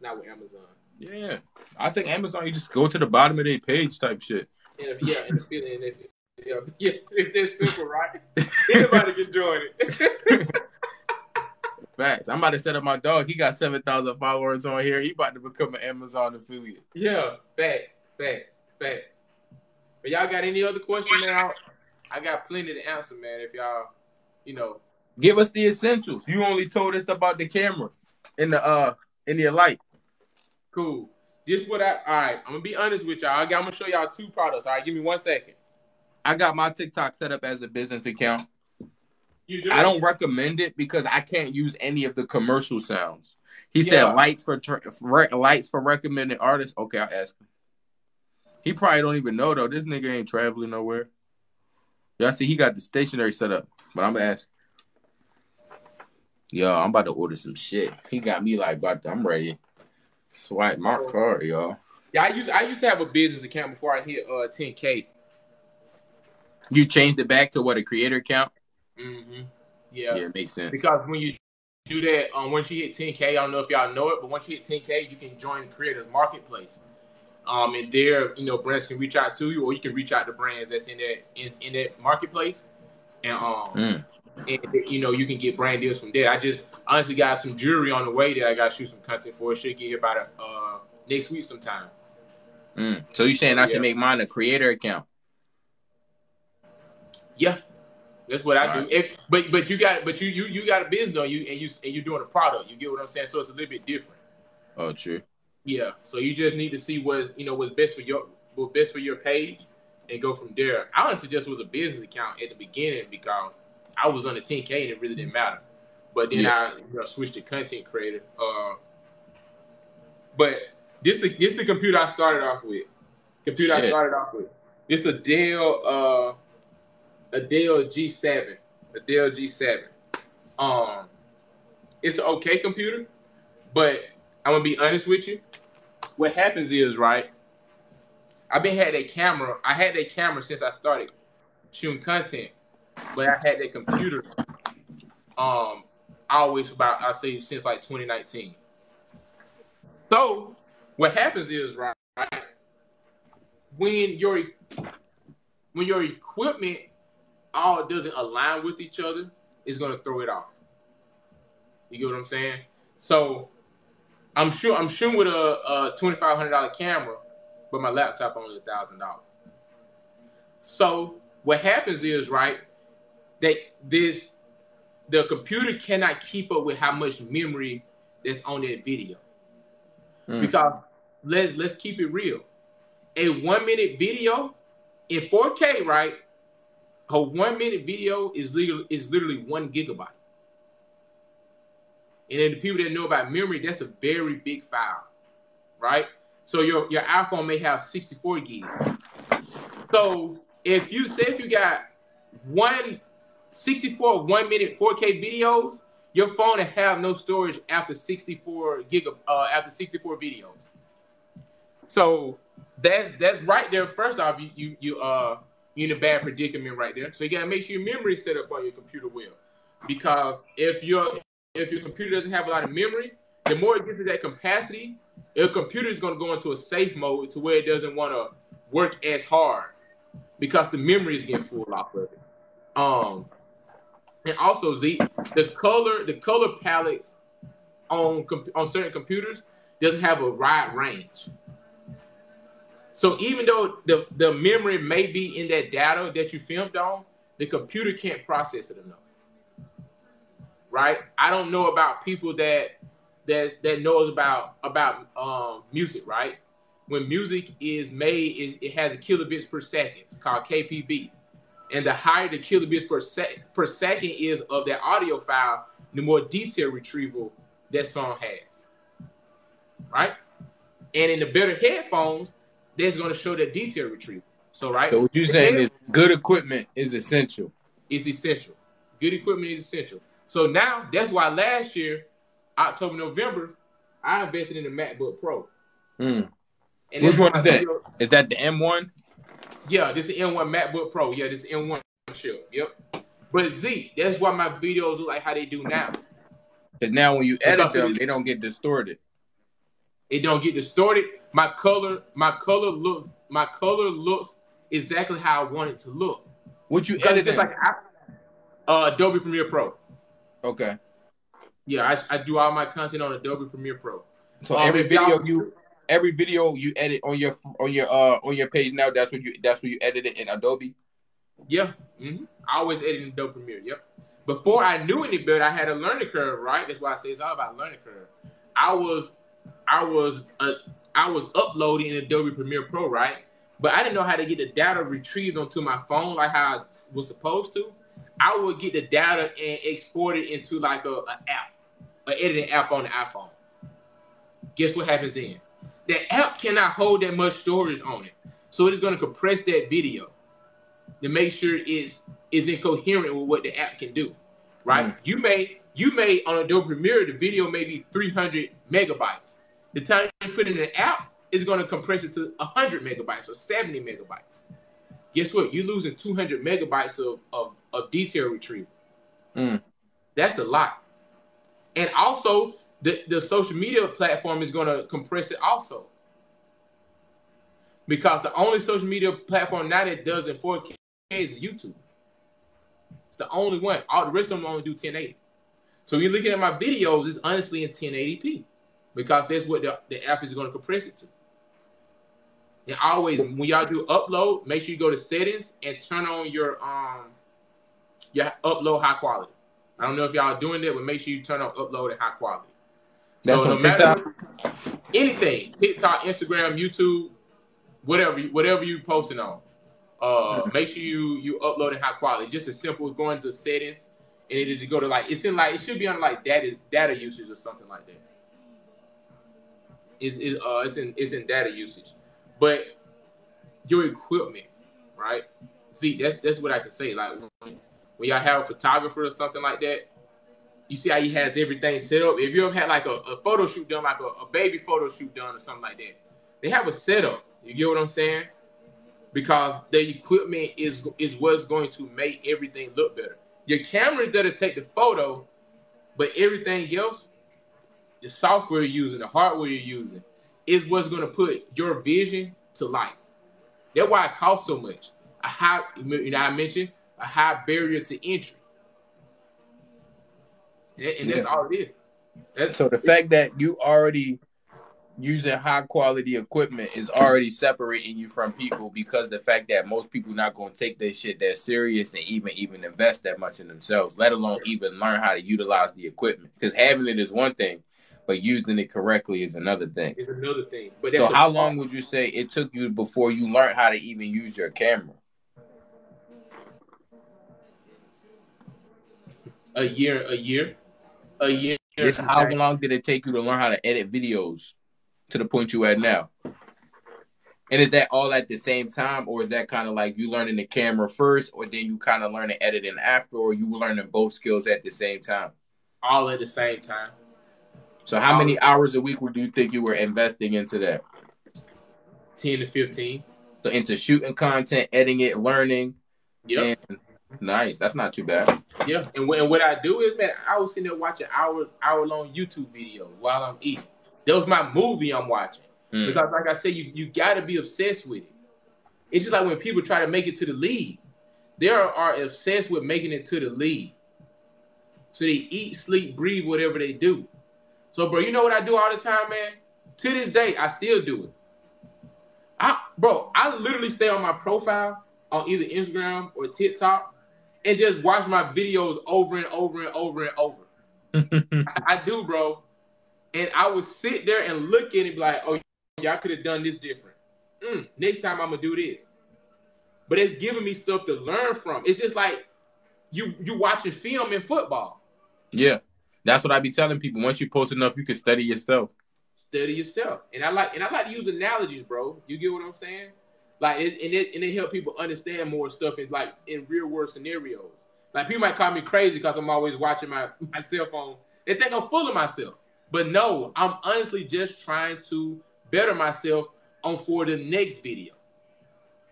Amazon. Yeah, I think Amazon. You just go to the bottom of their page type shit. Yeah, it's that simple, right? Anybody can join it. Facts. I'm about to set up my dog. He got 7,000 followers on here. He about to become an Amazon affiliate. Yeah, facts. But y'all got any other questions now? I got plenty to answer, man. If y'all, give us the essentials. You only told us about the camera and the light. Cool. All right, I'm gonna be honest with y'all. I'm gonna show y'all 2 products. All right, give me 1 second. I got my TikTok set up as a business account. You do? I don't recommend it because I can't use any of the commercial sounds. He said lights for recommended artists. Okay, I'll ask him. He probably don't even know though. This nigga ain't traveling nowhere. Y'all see, he got the stationary set up, but I'm gonna ask. Yo, I'm about to order some shit. He got me like, I'm ready. Swipe my card, y'all. Yeah, I used to have a business account before I hit 10K. You changed it back to what, a creator account? Mm-hmm. Yeah, it makes sense. Because when you do that, once you hit 10K, I don't know if y'all know it, but once you hit 10K, you can join the creators marketplace. And there, brands can reach out to you, or you can reach out to brands that's in that marketplace, and you can get brand deals from there. I just honestly got some jewelry on the way that I got to shoot some content for. It should get here by next week sometime. So you're saying I should make mine a creator account? Yeah, that's what I do. But you got a business on you, and you're doing a product. You get what I'm saying? So it's a little bit different. Oh, true. Yeah. So you just need to see what's best for your page, and go from there. I honestly just was a business account at the beginning because I was on the 10K and it really didn't matter. But then I switched to content creator. But this the computer I started off with. This a Dell G7. It's an okay computer, but I'm gonna be honest with you. What happens is, right, I had that camera since I started shooting content, but I had that computer since like 2019. So what happens is, right, when your equipment all doesn't align with each other, it's gonna throw it off. You get what I'm saying? So I'm shooting with a $2,500 camera, but my laptop only $1,000. So what happens is, right, that the computer cannot keep up with how much memory that's on that video. Because let's keep it real. A 1 minute video in 4K, right? A 1 minute video is literally 1 gigabyte. And then the people that know about memory, that's a very big file, right? So your iPhone may have 64 gigs. So if you got 64 1 minute 4K videos, your phone will have no storage after 64 videos. So that's right there. First off, you're in a bad predicament right there. So you gotta make sure your memory is set up on your computer well, because if your computer doesn't have a lot of memory, the more it gets to that capacity, your computer is gonna go into a safe mode to where it doesn't want to work as hard because the memory is getting full off of it. And also, the color palette on certain computers doesn't have a wide range. So even though the memory may be in that data that you filmed on, the computer can't process it enough. Right? I don't know about people that knows about music, right? when music is made, it has a kilobits per second. It's called KPB. And the higher the kilobits per second is of that audio file, the more detail retrieval that song has. Right? And in the better headphones, that's going to show that detail retrieval. So, right? So what you're saying is good equipment is essential. It's essential. Good equipment is essential. So now, that's why last year, October, November, I invested in the MacBook Pro. And which one is that? Is that the M1? Yeah, this is the M1 MacBook Pro. Yeah, this is the M1 chip. Yep. But Z, that's why my videos look like how they do now. Because now when you edit them, they don't get distorted. It don't get distorted. My color looks exactly how I want it to look. What you edit? Just like Adobe Premiere Pro. Okay. Yeah, I do all my content on Adobe Premiere Pro. So every video you edit on your page now, that's what you edit it in Adobe. Yeah. I always edit in Adobe Premiere. Yep. Before I knew any better, I had a learning curve. Right. That's why I say it's all about learning curve. I was uploading in Adobe Premiere Pro, right? But I didn't know how to get the data retrieved onto my phone like how I was supposed to. I would get the data and export it into like an editing app on the iPhone. Guess what happens then? The app cannot hold that much storage on it. So it is going to compress that video to make sure it's incoherent with what the app can do, right? You may on Adobe Premiere, the video may be 300 megabytes. The time you put it in an app, it's going to compress it to 100 megabytes or 70 megabytes. Guess what? You're losing 200 megabytes of detail retrieval. That's a lot. And also, the social media platform is going to compress it also. Because the only social media platform now that does in 4K is YouTube. It's the only one. All the rest of them only do 1080. So you're looking at my videos, it's honestly in 1080p. Because that's what the app is going to compress it to. And always, when y'all do upload, make sure you go to settings and turn on your upload high quality. I don't know if y'all are doing that, but make sure you turn on upload at high quality. That's so on TikTok? Anything, TikTok, Instagram, YouTube, whatever you posting on, make sure you upload in high quality. Just as simple as going to settings and it just go to it should be on like data usage or something like that. It's in data usage. But your equipment, right? See, that's what I can say. Like when y'all have a photographer or something like that, you see how he has everything set up. If you ever had like a photo shoot done, like a baby photo shoot done or something like that, they have a setup. You get what I'm saying? Because the equipment is what's going to make everything look better. Your camera is there to take the photo, but everything else, the software you're using, the hardware you're using, is what's going to put your vision to life. That's why it costs so much. I mentioned a high barrier to entry. And that's all it is. So the fact that you already using high quality equipment is already separating you from people, because the fact that most people not going to take their shit that serious and even invest that much in themselves, let alone even learn how to utilize the equipment. Because having it is one thing, but using it correctly is another thing. It's another thing. But so how long would you say it took you before you learned how to even use your camera? A year. How long did it take you to learn how to edit videos to the point you at now? And is that all at the same time, or is that kind of like you learning the camera first, or then you kind of learning editing after, or you learning both skills at the same time? All at the same time. So how many hours a week would you think you were investing into that? 10 to 15. So into shooting content, editing it, learning. Yep. Nice. That's not too bad. Yeah. And what I do is, man, I was sitting there watching hour-long YouTube videos while I'm eating. That was my movie I'm watching. Because like I said, you got to be obsessed with it. It's just like when people try to make it to the league. They are obsessed with making it to the league. So they eat, sleep, breathe, whatever they do. So, bro, you know what I do all the time, man? To this day, I still do it. I literally stay on my profile on either Instagram or TikTok and just watch my videos over and over and over and over. I do, bro. And I would sit there and look at it and be like, oh, y'all could have done this different. Next time I'm gonna do this. But it's giving me stuff to learn from. It's just like you watching film in football. Yeah, that's what I be telling people. Once you post enough, you can study yourself. Study yourself, and I like to use analogies, bro. You get what I'm saying? Like, it help people understand more stuff in real world scenarios. Like, people might call me crazy because I'm always watching my cell phone. They think I'm full of myself, but no, I'm honestly just trying to better myself for the next video.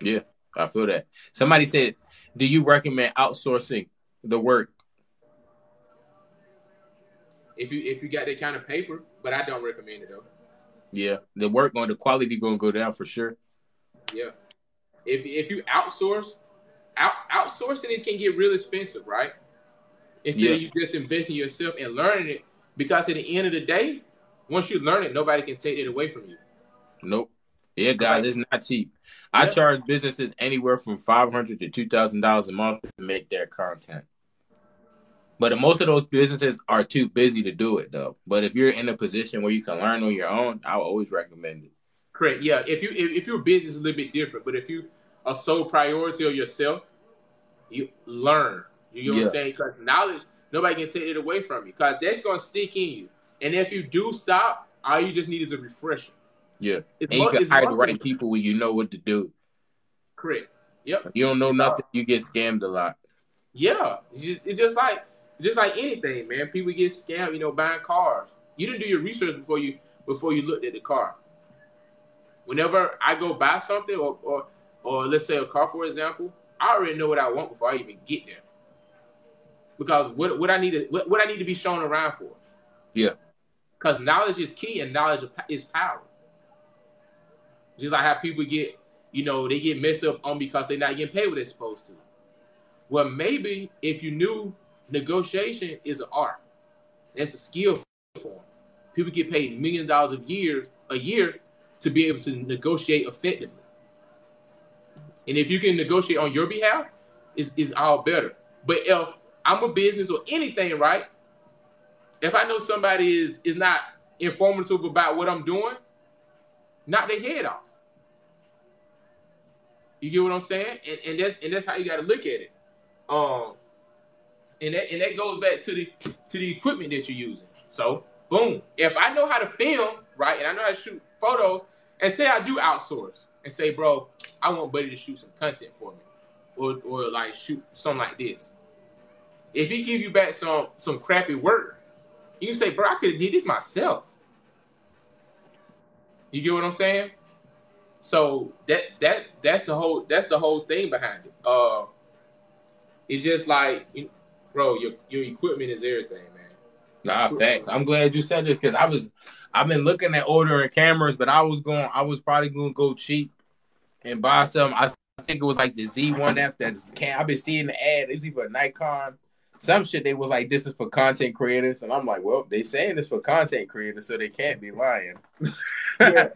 Yeah, I feel that. Somebody said, do you recommend outsourcing the work? If you got that kind of paper, but I don't recommend it though. Yeah, the quality gonna go down for sure. Yeah, if you outsourcing it can get real expensive, right? Instead of you just investing in yourself and learning it, because at the end of the day, once you learn it, nobody can take it away from you. Nope. Yeah, guys, it's not cheap. I charge businesses anywhere from $500 to $2,000 a month to make their content. But most of those businesses are too busy to do it, though. But if you're in a position where you can learn on your own, I would always recommend it. Correct. Yeah. If your business is a little bit different, but if you a sole priority of yourself, you learn. You know what I'm saying? Because knowledge, nobody can take it away from you. Because that's gonna stick in you. And if you do stop, all you just need is a refresher. Yeah. And you can hire the right people when you know what to do. Correct. Yep. If you don't know nothing, you get scammed a lot. Yeah. It's just like anything, man. People get scammed, buying cars. You didn't do your research before you looked at the car. Whenever I go buy something or let's say a car, for example, I already know what I want before I even get there. Because what I need to be shown around for. Yeah. Because knowledge is key and knowledge is power. Just like how people get, they get messed up on because they're not getting paid what they're supposed to. Well, maybe if you knew negotiation is an art, that's a skill form. People get paid millions of dollars a year to be able to negotiate effectively. And if you can negotiate on your behalf, it's all better. But if I'm a business or anything, right? If I know somebody is not informative about what I'm doing, knock their head off. You get what I'm saying? And that's how you got to look at it. And that goes back to the equipment that you're using. So, boom. If I know how to film, right, and I know how to shoot photos, and say I do outsource, and say, bro, I want Buddy to shoot some content for me, or like shoot something like this. If he give you back some crappy work, you can say, bro, I could have did this myself. You get what I'm saying? So that's the whole thing behind it. It's just like, bro, your equipment is everything, man. Nah, facts. I'm glad you said this because I've been looking at ordering cameras, but I was probably going to go cheap and buy some. I think it was like the Z1F I've been seeing the ad. It was either a Nikon, some shit. They was like, this is for content creators, and I'm like, well, they saying this for content creators, so they can't be lying. Yeah.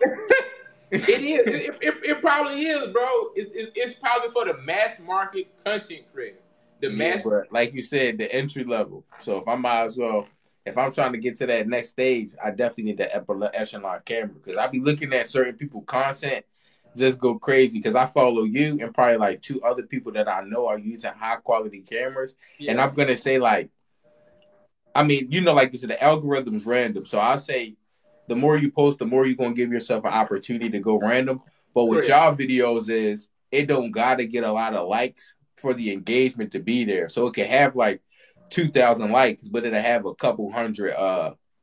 It is. It probably is, bro. It's probably for the mass market content creator. But like you said, the entry level. So if I'm trying to get to that next stage, I definitely need the upper echelon camera because I be looking at certain people content just go crazy because I follow you and probably like 2 other people that I know are using high quality cameras. Yeah. And I'm gonna say like you said, the algorithm's random. So I say the more you post, the more you're gonna give yourself an opportunity to go random. But with y'all videos is it don't gotta get a lot of likes for the engagement to be there. So it can have like 2,000 likes, but it'll have a couple hundred.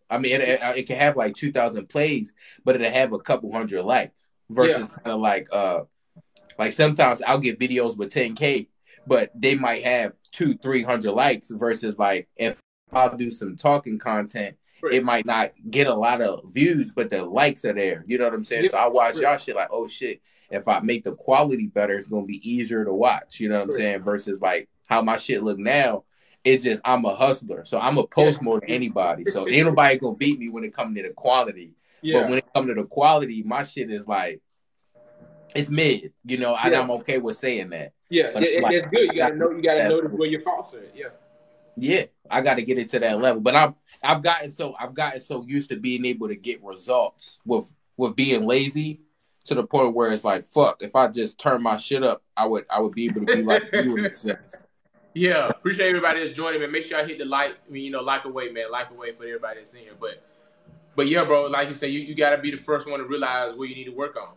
It can have like 2,000 plays, but it'll have a couple hundred likes. Versus kind of like sometimes I'll get videos with 10K, but they might have 200-300 likes. Versus like if I'll do some talking content, it might not get a lot of views, but the likes are there. You know what I'm saying? Yeah. So I watch y'all shit like, oh shit, if I make the quality better, it's gonna be easier to watch. You know what I'm saying? Versus like how my shit look now. It's just I'm a hustler, so I'm a post more than anybody. So ain't nobody gonna beat me when it comes to the quality. Yeah. But when it comes to the quality, my shit is like it's mid. And I'm okay with saying that. Yeah, that's good. You gotta know where your faults are. Yeah. Yeah, I got to get it to that level. But I've gotten so used to being able to get results with with being lazy to the point where it's like, fuck, if I just turn my shit up, I would be able to be like you in a sense. Yeah, appreciate everybody that's joining, man. Make sure I hit the like. I mean, like away, man. Like away for everybody that's in here. But yeah, bro, like you say, you got to be the first one to realize what you need to work on.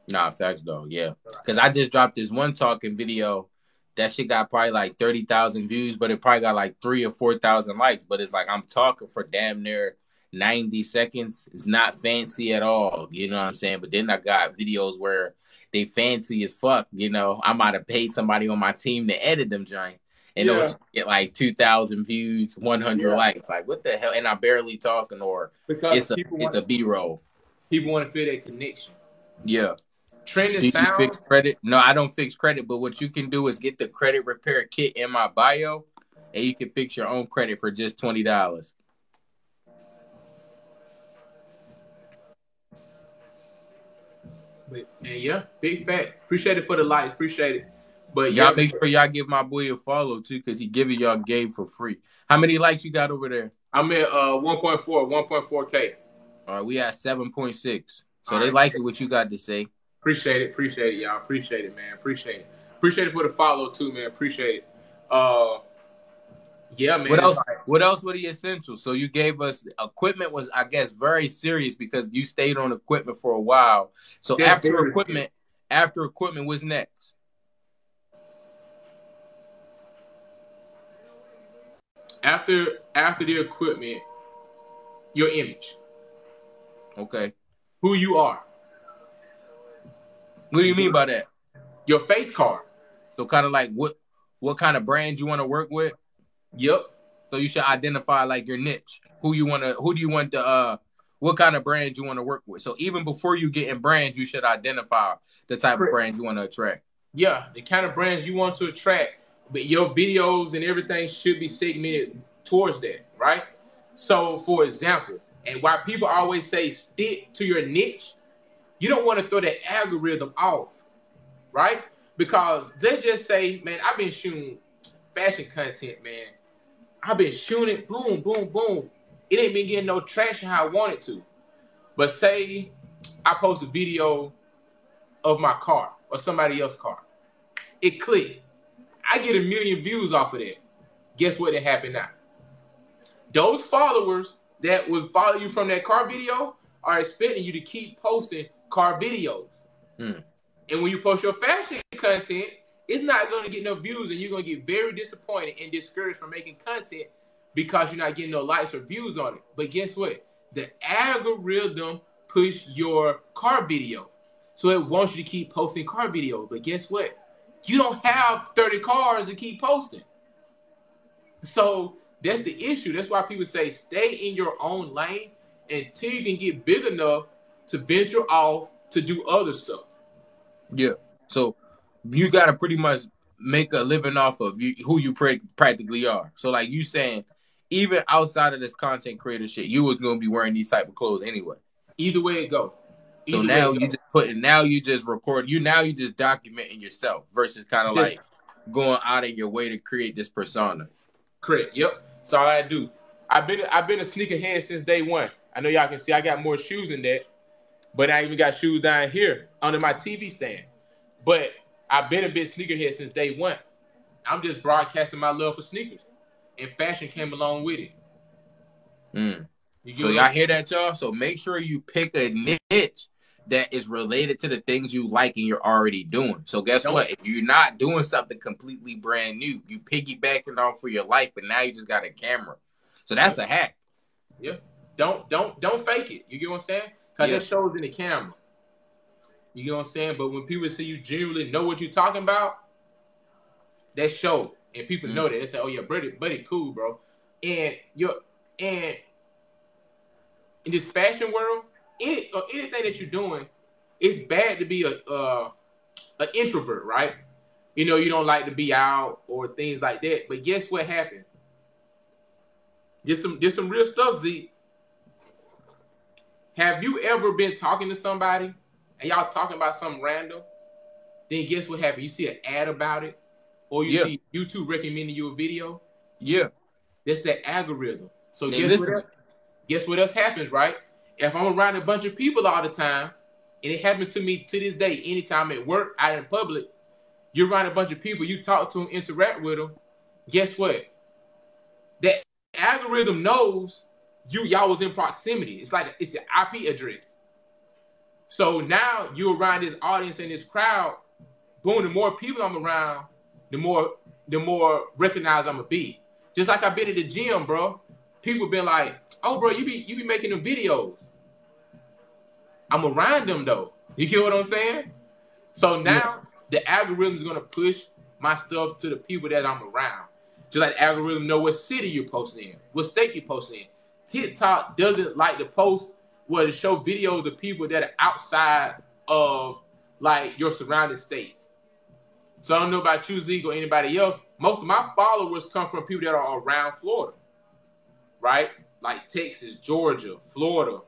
Nah, facts though, yeah. Because I just dropped this one talking video. That shit got probably like 30,000 views, but it probably got like 3,000 or 4,000 likes. But it's like I'm talking for damn near 90 seconds. It's not fancy at all. You know what I'm saying? But then I got videos where they fancy as fuck. You know, I might have paid somebody on my team to edit them, giant. And yeah. Get like 2,000 views, 100 likes. Like, what the hell? And I barely talking, or because it's a B-roll. People want to feel that connection. Yeah. Trending Do sound. You fix credit? No, I don't fix credit. But what you can do is get the credit repair kit in my bio, and you can fix your own credit for just $20. And yeah, big fact. Appreciate it for the likes. Appreciate it. But y'all make sure y'all give my boy a follow too, because he giving y'all game for free. How many likes you got over there? I'm at 1.4K. All right, we at 7.6. So they like it what you got to say. Appreciate it, y'all. Appreciate it, man. Appreciate it for the follow too, man. Appreciate it. Yeah, man. What else were the essentials? So you gave us equipment was, I guess, very serious because you stayed on equipment for a while. So after equipment, what's next? After the equipment, your image. Okay. Who you are. What do you mean by that? Your face card. So kind of like what kind of brand you want to work with? Yep. So you should identify like your niche. Who do you want to what kind of brand you want to work with? So even before you get in brands, you should identify the type of brands you want to attract. Yeah, the kind of brands you want to attract. But your videos and everything should be segmented towards that, right? So, for example, and why people always say stick to your niche, you don't want to throw that algorithm off, right? Because they just say, man, I've been shooting fashion content, man. I've been shooting it, boom, boom, boom. It ain't been getting no traction how I want it to. But say I post a video of my car or somebody else's car. It clicked. I get 1 million views off of that. Guess what happened now? Those followers that was following you from that car video are expecting you to keep posting car videos. And when you post your fashion content, it's not going to get no views, and you're going to get very disappointed and discouraged from making content because you're not getting no likes or views on it. But guess what? The algorithm pushed your car video. So it wants you to keep posting car videos. But guess what? You don't have 30 cars to keep posting. So that's the issue. That's why people say stay in your own lane until you can get big enough to venture off to do other stuff. Yeah. So you got to pretty much make a living off of who you practically are. So like you saying, even outside of this content creator shit, you was going to be wearing these type of clothes anyway. Either way it go. So now you just record. Now you just documenting yourself versus kind of like going out of your way to create this persona. Correct. Yep. That's all I do. I've been a sneakerhead since day one. I know y'all can see I got more shoes than that, but I even got shoes down here under my TV stand. But I've been a bit sneakerhead since day one. I'm just broadcasting my love for sneakers, and fashion came along with it. So y'all hear that, y'all? So make sure you pick a niche that is related to the things you like and you're already doing. So guess what? If you're not doing something completely brand new, you piggybacking off for your life, but now you just got a camera. So that's a hack. Yeah. Don't fake it. You get what I'm saying? Because it shows in the camera. You get what I'm saying? But when people see you genuinely know what you're talking about, that show. And people know that. They say, oh yeah, buddy cool, bro. And in this fashion world, anything that you're doing, it's bad to be an introvert, right? You know, you don't like to be out or things like that. But guess what happened? Just some real stuff, Z. Have you ever been talking to somebody and y'all talking about something random? Then guess what happened? You see an ad about it, or you see YouTube recommending you a video. Yeah, that's that algorithm. So guess what else happens, right? If I'm around a bunch of people all the time, and it happens to me to this day, anytime at work, out in public, you're around a bunch of people, you talk to them, interact with them, guess what? That algorithm knows y'all was in proximity. It's like it's an IP address. So now you're around this audience and this crowd. Boom, the more people I'm around, the more recognized I'm gonna be. Just like I've been at the gym, bro. People been like, "Oh, bro, you be making them videos." I'm around them though. You get what I'm saying? So now the algorithm is gonna push my stuff to the people that I'm around. Just like the algorithm know what city you're posting in, what state you're posting in. TikTok doesn't like to post to show videos of people that are outside of like your surrounding states. So I don't know about you, Zeke, or anybody else. Most of my followers come from people that are around Florida, right? Like Texas, Georgia, Florida,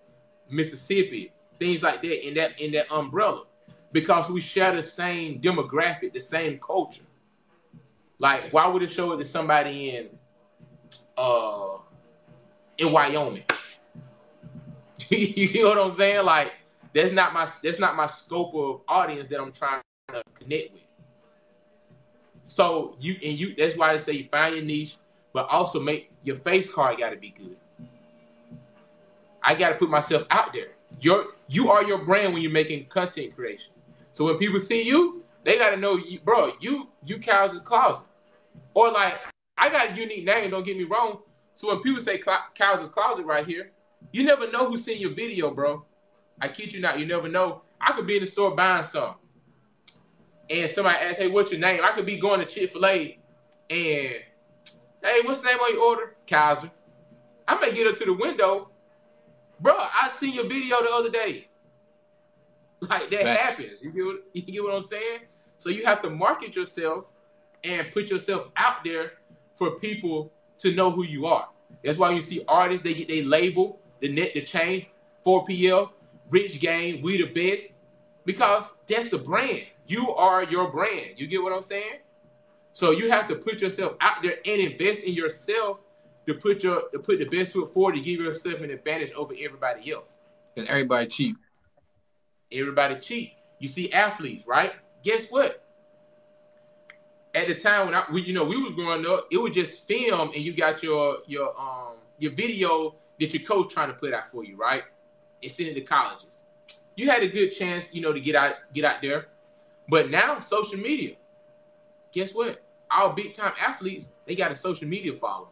Mississippi, things like that in that umbrella, because we share the same demographic, the same culture. Like, why would it show it to somebody in Wyoming? You know what I'm saying? Like, that's not my scope of audience that I'm trying to connect with. So that's why I say you find your niche, but also make your face card got to be good. I got to put myself out there. You are your brand when you're making content creation. So when people see you, they got to know, bro, you Cows' Closet. Or like, I got a unique name, don't get me wrong. So when people say Cows' Closet right here, you never know who's seeing your video, bro. I kid you not, you never know. I could be in the store buying something, and somebody asks, "Hey, what's your name?" I could be going to Chick-fil-A, and "Hey, what's the name on your order?" Kaiser. I may get up to the window, bro. I seen your video the other day. Like that happens. You get what I'm saying? So you have to market yourself and put yourself out there for people to know who you are. That's why you see artists, they get their label, the chain, 4PL, Rich Gang, we the best, because that's the brand. You are your brand. You get what I'm saying? So you have to put yourself out there and invest in yourself to put the best foot forward to give yourself an advantage over everybody else. And everybody cheap. Everybody cheap. You see athletes, right? Guess what? At the time when we was growing up, it was just film, and you got your video that your coach trying to put out for you, right? And send it to colleges. You had a good chance, to get out there. But now social media, guess what? Our big time athletes, they got a social media following.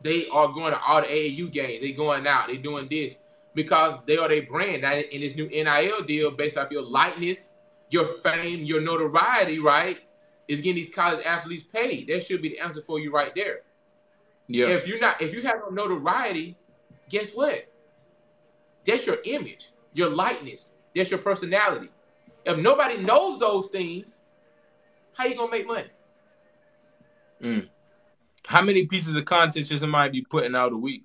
They are going to all the AAU games. They going out. They doing this because they are their brand. Now, in this new NIL deal, based off your likeness, your fame, your notoriety, right, is getting these college athletes paid. That should be the answer for you right there. Yeah. If you have no notoriety, guess what? That's your image, your likeness. That's your personality. If nobody knows those things, how you gonna make money? How many pieces of content should somebody be putting out a week?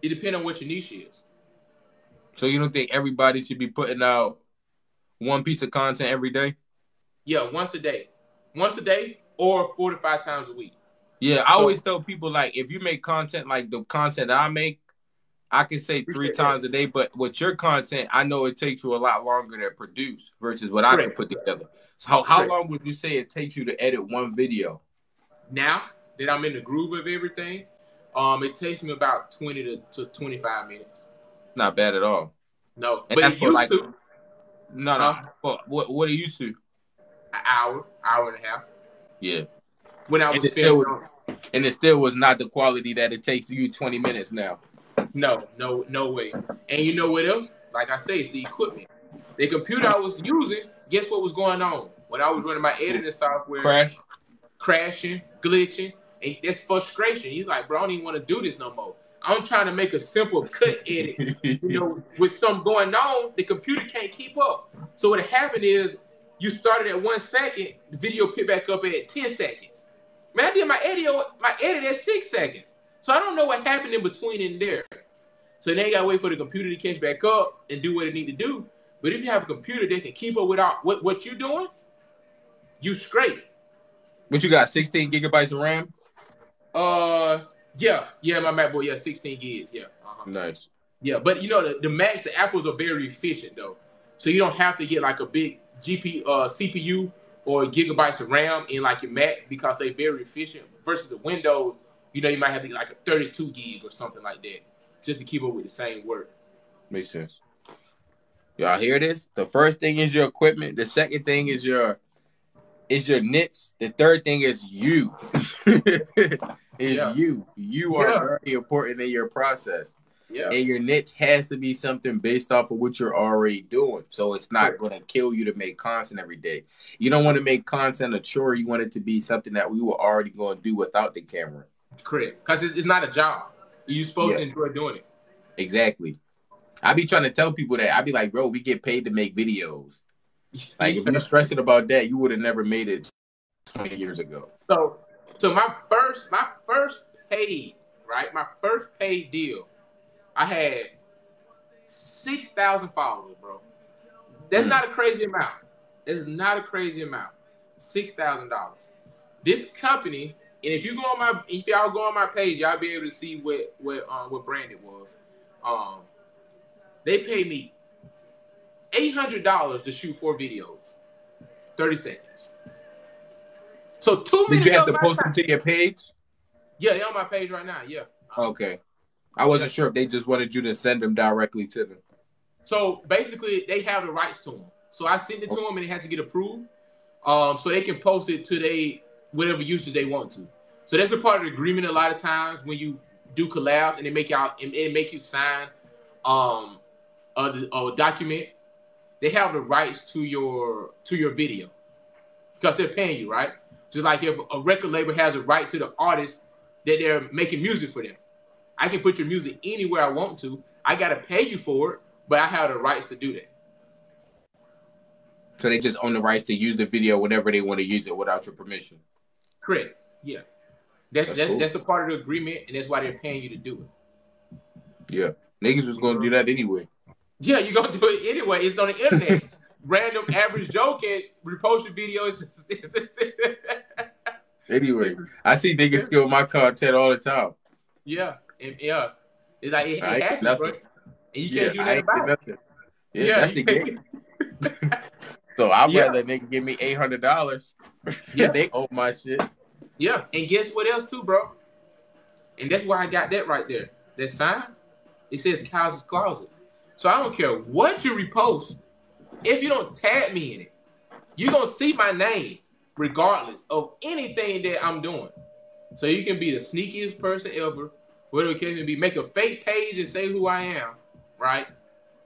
It depends on what your niche is. So you don't think everybody should be putting out one piece of content every day? Yeah, once a day. Once a day or 4 to 5 times a week. Yeah, I always tell people, like, if you make content like the content that I make, I can say 3 times a day, but with your content, I know it takes you a lot longer to produce versus what I can put together. So how long would you say it takes you to edit one video? Now that I'm in the groove of everything, it takes me about 20 to 25 minutes. Not bad at all. No, and but it used to. No. What are you used to? An hour and a half. Yeah. When I was filming. And it still was not the quality that it takes you 20 minutes now. No way. And you know what else? Like I say, it's the equipment. The computer I was using, guess what was going on? When I was running my editing software, crashing, glitching, and that's frustration. He's like, bro, I don't even want to do this no more. I'm trying to make a simple cut edit, with something going on, the computer can't keep up. So what happened is you started at 1 second, the video picked back up at 10 seconds. Man, I did my edit at 6 seconds. So I don't know what happened in between in there. So then you got to wait for the computer to catch back up and do what it need to do. But if you have a computer that can keep up with what you're doing, you straight. But you got 16 gigabytes of RAM? Yeah, my MacBook, yeah, 16 gigs, yeah. Nice. Yeah, but you know the Macs, the Apples are very efficient though, so you don't have to get like a big CPU or gigabytes of RAM in like your Mac because they're very efficient. Versus the Windows, you know, you might have to get like a 32 gig or something like that just to keep up with the same work. Makes sense. Y'all hear this? The first thing is your equipment. The second thing is your niche. The third thing is you. You. You are very important in your process. Yeah. And your niche has to be something based off of what you're already doing. So it's not going to kill you to make content every day. You don't want to make content a chore. You want it to be something that we were already going to do without the camera. Correct. Because it's not a job. You're supposed to enjoy doing it. Exactly. I be trying to tell people that. I be like, bro, we get paid to make videos. Like, if you're stressing about that, you would have never made it 20 years ago. So my first paid, right? My first paid deal, I had 6,000 followers, bro. That's not a crazy amount. It's not a crazy amount. $6,000. This company, and if y'all go on my page, y'all be able to see what brand it was. They paid me $800 to shoot 4 videos, 30 seconds. So 2 minutes. Did you have to post them to your page? Yeah, they're on my page right now. Yeah. Okay. I wasn't sure if they just wanted you to send them directly to them. So basically, they have the rights to them. So I sent it to them, and it has to get approved. So they can post it to whatever usage they want to. So that's a part of the agreement. A lot of times when you do collabs, and they make you sign a document, they have the rights to your video because they're paying you, right? Just like if a record label has a right to the artist that they're making music for them. I can put your music anywhere I want to. I got to pay you for it, but I have the rights to do that. So they just own the rights to use the video whenever they want to use it without your permission. Correct. Yeah. That's a part of the agreement, and that's why they're paying you to do it. Yeah. Niggas was going to do that anyway. Yeah, you're going to do it anyway. It's on the internet. Random average Joe can repost your videos. Anyway, I see niggas steal my content all the time. Yeah. It's like it happens, bro. And you can't do nothing about it. Yeah, that's the game. So I'd rather nigga give me $800. Yeah, they own my shit. Yeah, and guess what else too, bro? And that's why I got that right there. That sign, it says Kyle's Closet. So I don't care what you repost. If you don't tag me in it, you're going to see my name regardless of anything that I'm doing. So you can be the sneakiest person ever, whatever the case may be. Make a fake page and say who I am, right?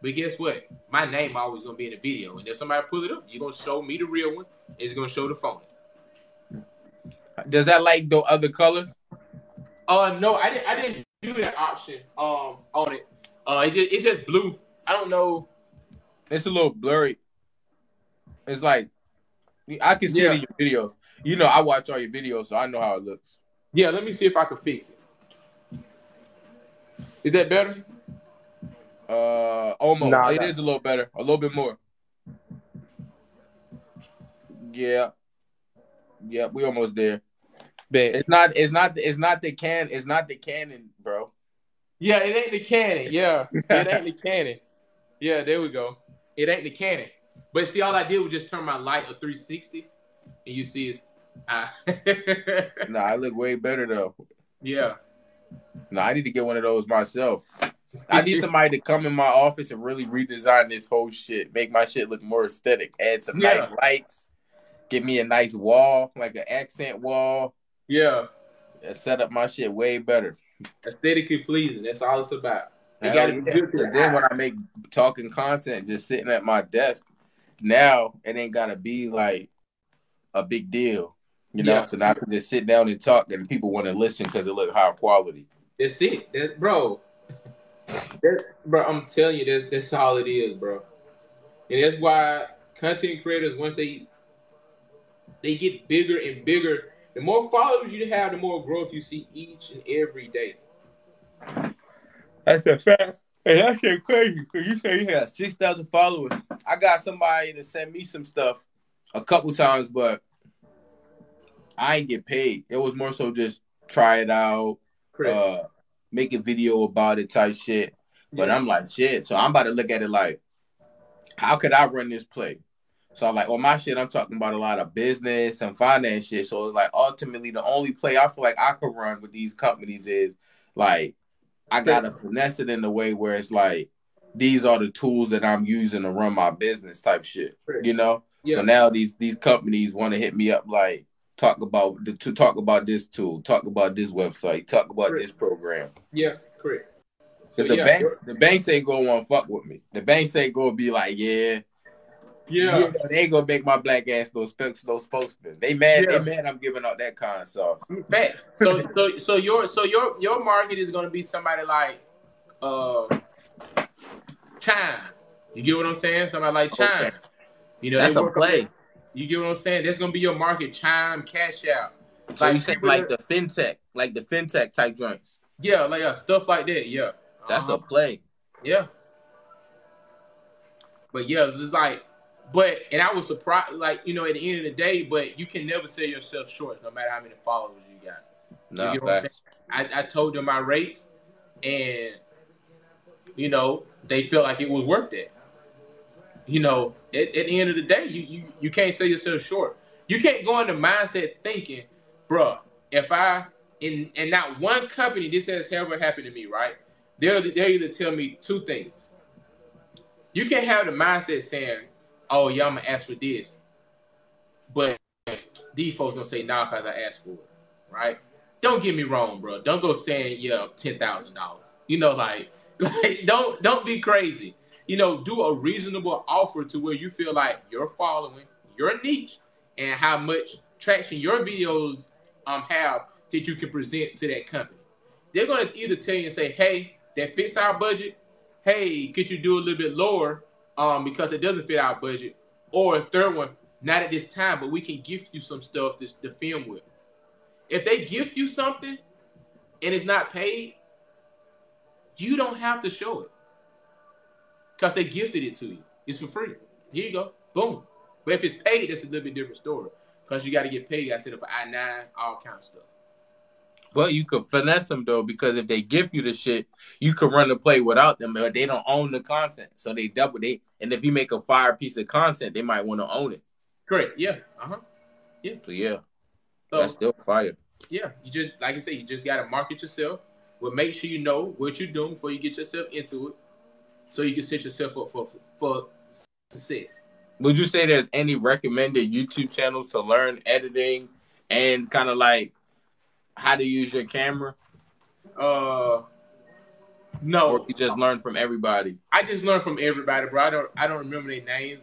But guess what? My name always going to be in the video. And if somebody pull it up, you're going to show me the real one. It's going to show the phony. Does that like the other colors? No, I didn't do that option on it. It's just blue. I don't know. It's a little blurry. It's like I can see it in your videos. You know, I watch all your videos, so I know how it looks. Yeah, let me see if I can fix it. Is that better? Almost. Nah, it is a little better. A little bit more. Yeah. Yeah, we almost there. It's not the Canon, bro. Yeah, it ain't the Canon. Yeah. It ain't the Canon. Yeah, there we go. It ain't the Canon. But see, all I did was just turn my light a 360, and you see it's. Nah, I look way better though. Yeah. Nah, I need to get one of those myself. I need somebody to come in my office and really redesign this whole shit, make my shit look more aesthetic, add some nice lights, give me a nice wall, like an accent wall. Yeah. And set up my shit way better. Aesthetically pleasing. That's all it's about. Then when I make talking content just sitting at my desk, now it ain't gotta be like a big deal. You know, so now I can just sit down and talk and people want to listen because it look high quality. That's it. Bro, I'm telling you, that's all it is, bro. And that's why content creators, once they get bigger and bigger, the more followers you have, the more growth you see each and every day. That's a fact. Hey, that shit crazy because you say you have 6,000 followers. I got somebody to send me some stuff a couple times, but I ain't get paid. It was more so just try it out, make a video about it type shit. But I'm like, shit. So I'm about to look at it like, how could I run this play? So I'm like, well, my shit, I'm talking about a lot of business and finance shit. So it's like, ultimately, the only play I feel like I could run with these companies is like, I gotta finesse it in the way where it's like, these are the tools that I'm using to run my business type shit, you know? Yeah. So now these companies want to hit me up like, talk about this tool, talk about this website, talk about this program. Yeah, correct. Because the banks ain't gonna want to fuck with me. The banks ain't gonna be like, yeah. They ain't gonna make my black ass no spokesman. They mad I'm giving out that kind of sauce. So your market is gonna be somebody like Chime. You get what I'm saying? Somebody like Chime. Okay. You know, that's a play. You get what I'm saying? That's gonna be your market. Chime, Cash Out. So you say like the fintech type joints. Yeah, like stuff like that. Yeah, that's a play. Yeah, but yeah, it's just like, and I was surprised. Like, you know, at the end of the day, but you can never sell yourself short, no matter how many followers you got. No, you get I told them my rates, and you know, they felt like it was worth it. You know, at the end of the day, you can't sell yourself short. You can't go into mindset thinking, bruh, if and not one company, this has ever happened to me, right? They'll either tell me two things. You can't have the mindset saying, oh, yeah, I'm going to ask for this. But these folks going to say, nah, because I asked for it, right? Don't get me wrong, bro. Don't go saying, yeah, $10,000. You know, like don't be crazy. You know, do a reasonable offer to where you feel like you're following your niche and how much traction your videos have that you can present to that company. They're going to either tell you and say, hey, that fits our budget. Hey, could you do a little bit lower because it doesn't fit our budget? Or a third one, not at this time, but we can gift you some stuff to film with. If they gift you something and it's not paid, you don't have to show it because they gifted it to you. It's for free. Here you go. Boom. But if it's paid, that's a little bit different story because you got to get paid. I set up for I-9, all kind of stuff. But you could finesse them, though, because if they give you the shit, you can run the play without them, but they don't own the content. So they double. And if you make a fire piece of content, they might want to own it. Correct. Yeah. Yeah. So, yeah. So, that's still fire. Yeah. You just, like I said, you just got to market yourself. But make sure you know what you're doing before you get yourself into it so you can set yourself up for success. Would you say there's any recommended YouTube channels to learn editing and kind of like how to use your camera? No. Or you just learn from everybody? I just learned from everybody, bro. I don't remember their name.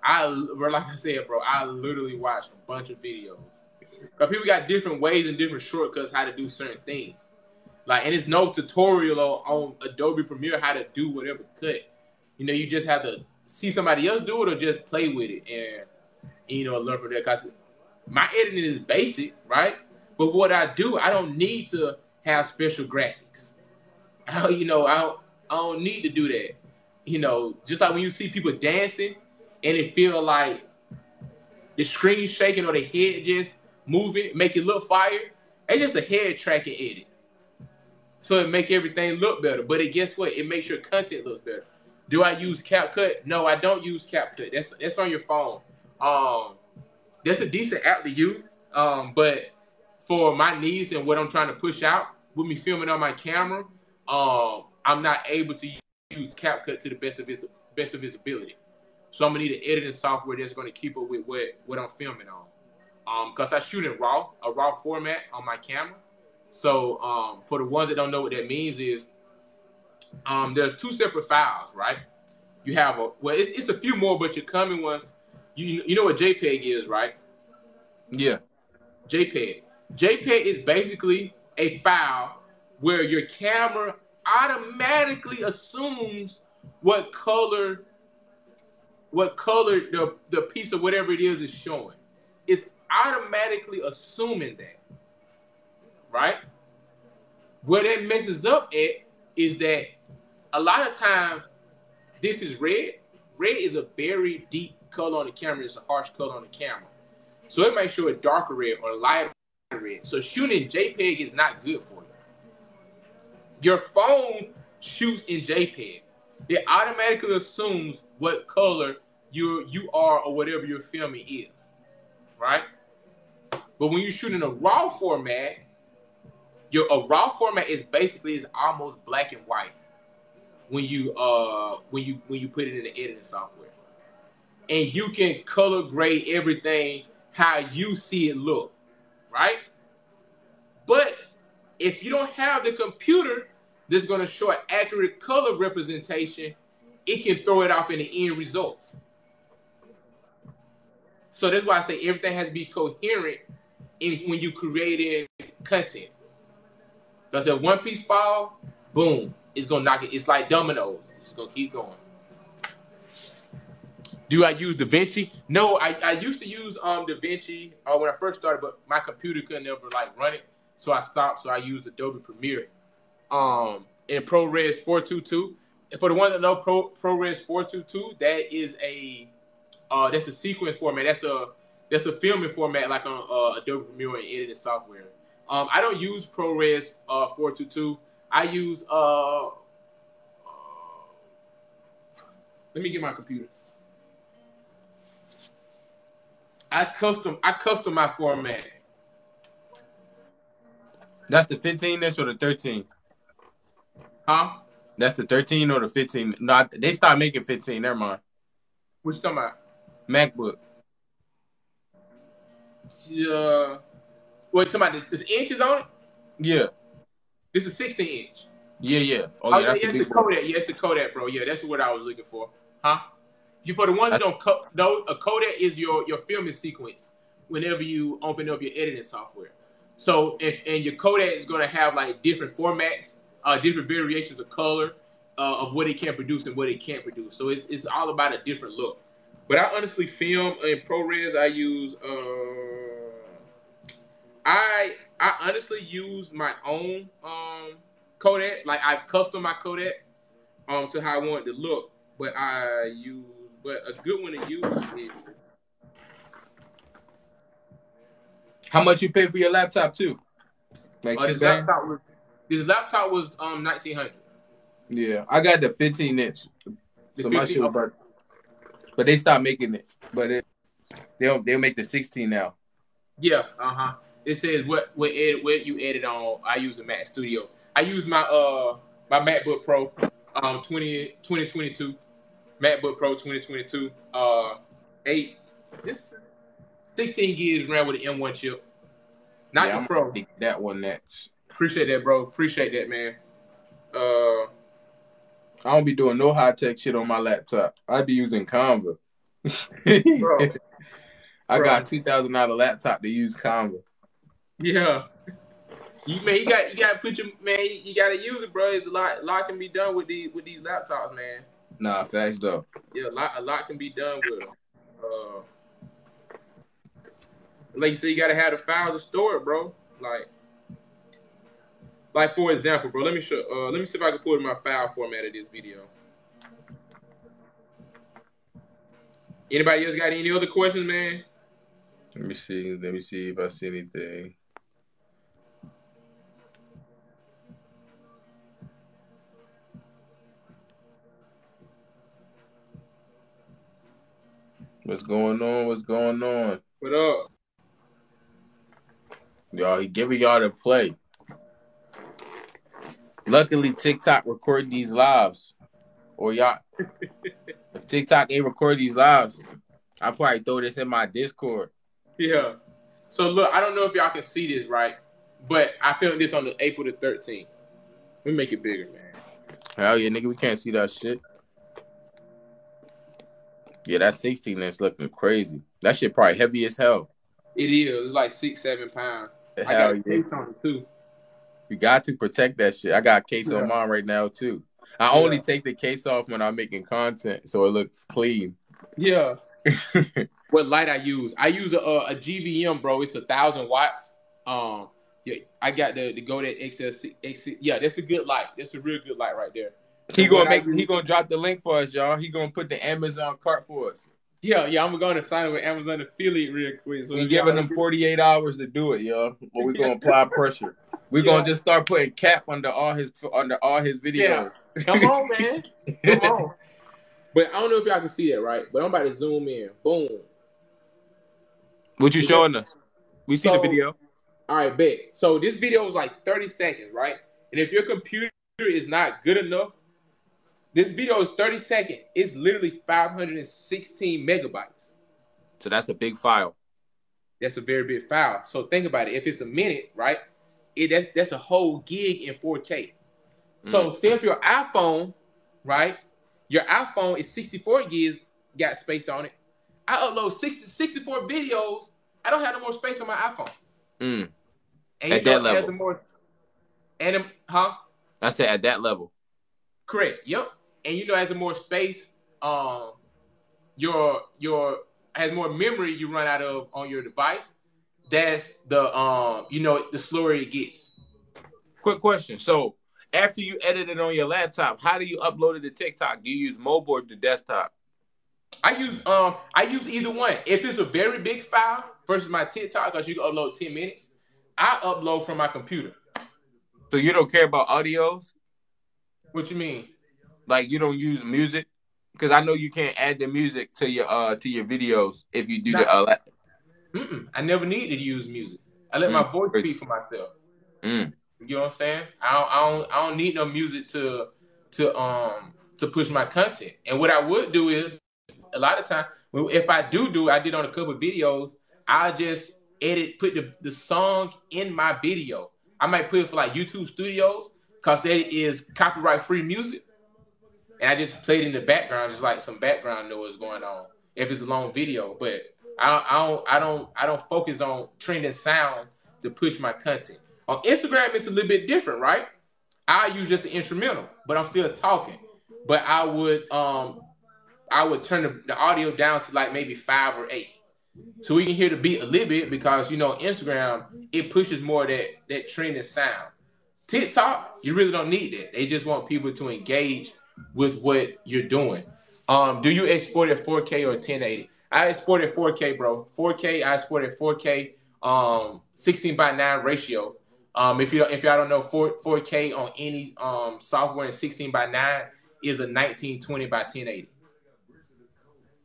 Like I said, bro, I literally watched a bunch of videos. But people got different ways and different shortcuts how to do certain things. Like, and it's no tutorial on Adobe Premiere how to do whatever cut. You know, you just have to see somebody else do it or just play with it and you know, learn from that. Because my editing is basic, right? But what I do, I don't need to have special graphics. I don't need to do that. You know, just like when you see people dancing and it feel like the screen shaking or the head just moving, make it look fire. It's just a head tracking edit. So it make everything look better. But guess what? It makes your content look better. Do I use CapCut? No, I don't use CapCut. That's on your phone. That's a decent app to use. But for my needs and what I'm trying to push out, with me filming on my camera, I'm not able to use CapCut to the best of its ability. So I'm gonna need an editing software that's gonna keep up with what I'm filming on. Because I shoot in a raw format on my camera. So for the ones that don't know what that means is there are two separate files, right? You have it's a few more, but your common ones, you know what JPEG is, right? Yeah. JPEG is basically a file where your camera automatically assumes what color the piece of whatever it is showing. It's automatically assuming that. Right? Where that messes up at is that a lot of times this is red. Red is a very deep color on the camera. It's a harsh color on the camera. So it might show a darker red or lighter red. So shooting JPEG is not good for you. Your phone shoots in JPEG. It automatically assumes what color you are or whatever your filming is, right? But when you shoot in a RAW format, a RAW format is almost black and white when you put it in the editing software, and you can color grade everything how you see it look, right? But if you don't have the computer that's going to show an accurate color representation, it can throw it off in the end results. So that's why I say everything has to be coherent when you create content. Because if one piece fall, boom, it's going to knock it. It's like dominoes. It's going to keep going. Do I use DaVinci? No, I used to use DaVinci when I first started, but my computer couldn't ever run it. So I stopped. So I used Adobe Premiere. In ProRes 422. And for the one that know ProRes 422, that is that's a sequence format. That's a filming format like on Adobe Premiere and editing software. I don't use ProRes 422. I use let me get my computer. I custom my format. That's the 15-inch or the 13? Huh? That's the 13 or the 15? No, they stopped making 15. Never mind. What you talking about? MacBook. What you talking about? This inches on it? Yeah. This is 16-inch. Yeah. Oh yeah, that's the Kodak. Yeah, it's the Kodak, bro. Yeah, that's what I was looking for. Huh? For the ones that don't know, a Kodak is your filming sequence whenever you open up your editing software. So, and your Kodak is going to have different formats, different variations of color of what it can produce and what it can't produce. So it's all about a different look. But I honestly film in ProRes. I use I honestly use my own Kodak. I custom my Kodak to how I want it to look. But a good one to use is. How much you pay for your laptop too? This laptop was $1,900. Yeah, I got the 15-inch. So my shit was but they stopped making it. But they'll make the 16 now. Yeah, It says what you edit on. I use a Mac Studio. I use my my MacBook Pro 2022. MacBook Pro 2022. 8. This 16 gigs RAM with an M1 chip. Not the Pro. That one next. Appreciate that, bro. Appreciate that, man. I don't be doing no high-tech shit on my laptop. I be using Canva. Bro. I got a $2,000 laptop to use Canva. Yeah. You gotta put your you gotta use it, bro. It's a lot can be done with these laptops, man. Nah, facts though. Yeah, a lot can be done with them. Like you said, you gotta have the files to store it, bro. Like for example, bro. Let me see if I can pull in my file format of this video. Anybody else got any other questions, man? Let me see if I see anything. What's going on? What up? Y'all, he giving y'all the play. Luckily, TikTok record these lives. Or y'all, if TikTok ain't record these lives, I'll probably throw this in my Discord. Yeah. So look, I don't know if y'all can see this, right? But I filmed this on the April the 13th. Let me make it bigger, man. Hell yeah, nigga, we can't see that shit. Yeah, that 16 that's looking crazy. That shit probably heavy as hell. It is. It's like 6-7 pounds. Hell I got a yeah. case on it too. You got to protect that shit. I got a case on mine right now too. I only take the case off when I'm making content so it looks clean. Yeah. What light I use? I use a GVM, bro. It's 1,000 watts. Yeah, I got the Kodak XL6. Yeah, that's a good light. That's a real good light right there. He gonna drop the link for us, y'all. He gonna put the Amazon cart for us. Yeah, I'm going to sign up with Amazon affiliate real quick. So we giving them 48 hours to do it, y'all. But we gonna apply pressure. We're gonna just start putting cap under all his videos. Yeah. Come on, man. Come on. But I don't know if y'all can see that, right? But I'm about to zoom in. Boom. What you showing us? We see the video. All right, bet. So this video is like 30 seconds, right? And if your computer is not good enough, this video is 30 seconds. It's literally 516 megabytes. So that's a big file. That's a very big file. So think about it. If it's a minute, right? That's a whole gig in 4K. So say if your iPhone, right? Your iPhone is 64 gigs, got space on it. I upload 64 videos. I don't have no more space on my iPhone. And at that level. I said at that level. Correct. Yep. And as the more space, your has more memory you run out of on your device, that's the the slower it gets. Quick question. So after you edit it on your laptop, how do you upload it to TikTok? Do you use mobile or the desktop? I use either one. If it's a very big file versus my TikTok, because you can upload 10 minutes, I upload from my computer. So you don't care about audios? What you mean? Like you don't use music? Because I know you can't add the music to your videos if you do I never need to use music. I let my voice speak for myself. You know what I'm saying? I don't need no music to push my content. And what I would do is, a lot of times, if I I did on a couple of videos, I'll just put the song in my video. I might put it for like YouTube Studios because that is copyright free music. And I just played in the background, just like some background noise going on. If it's a long video, but I don't focus on trending sound to push my content. On Instagram, it's a little bit different, right? I use just an instrumental, but I'm still talking. But I would turn the audio down to like maybe 5 or 8, so we can hear the beat a little bit because Instagram, it pushes more that trending sound. TikTok, you really don't need that. They just want people to engage with what you're doing. Do you export at 4K or 1080? I export at 4K, bro. 4K, I export at 4K, 16:9 ratio. If y'all don't know, 4K on any software in 16:9 is a 1920 by 1080.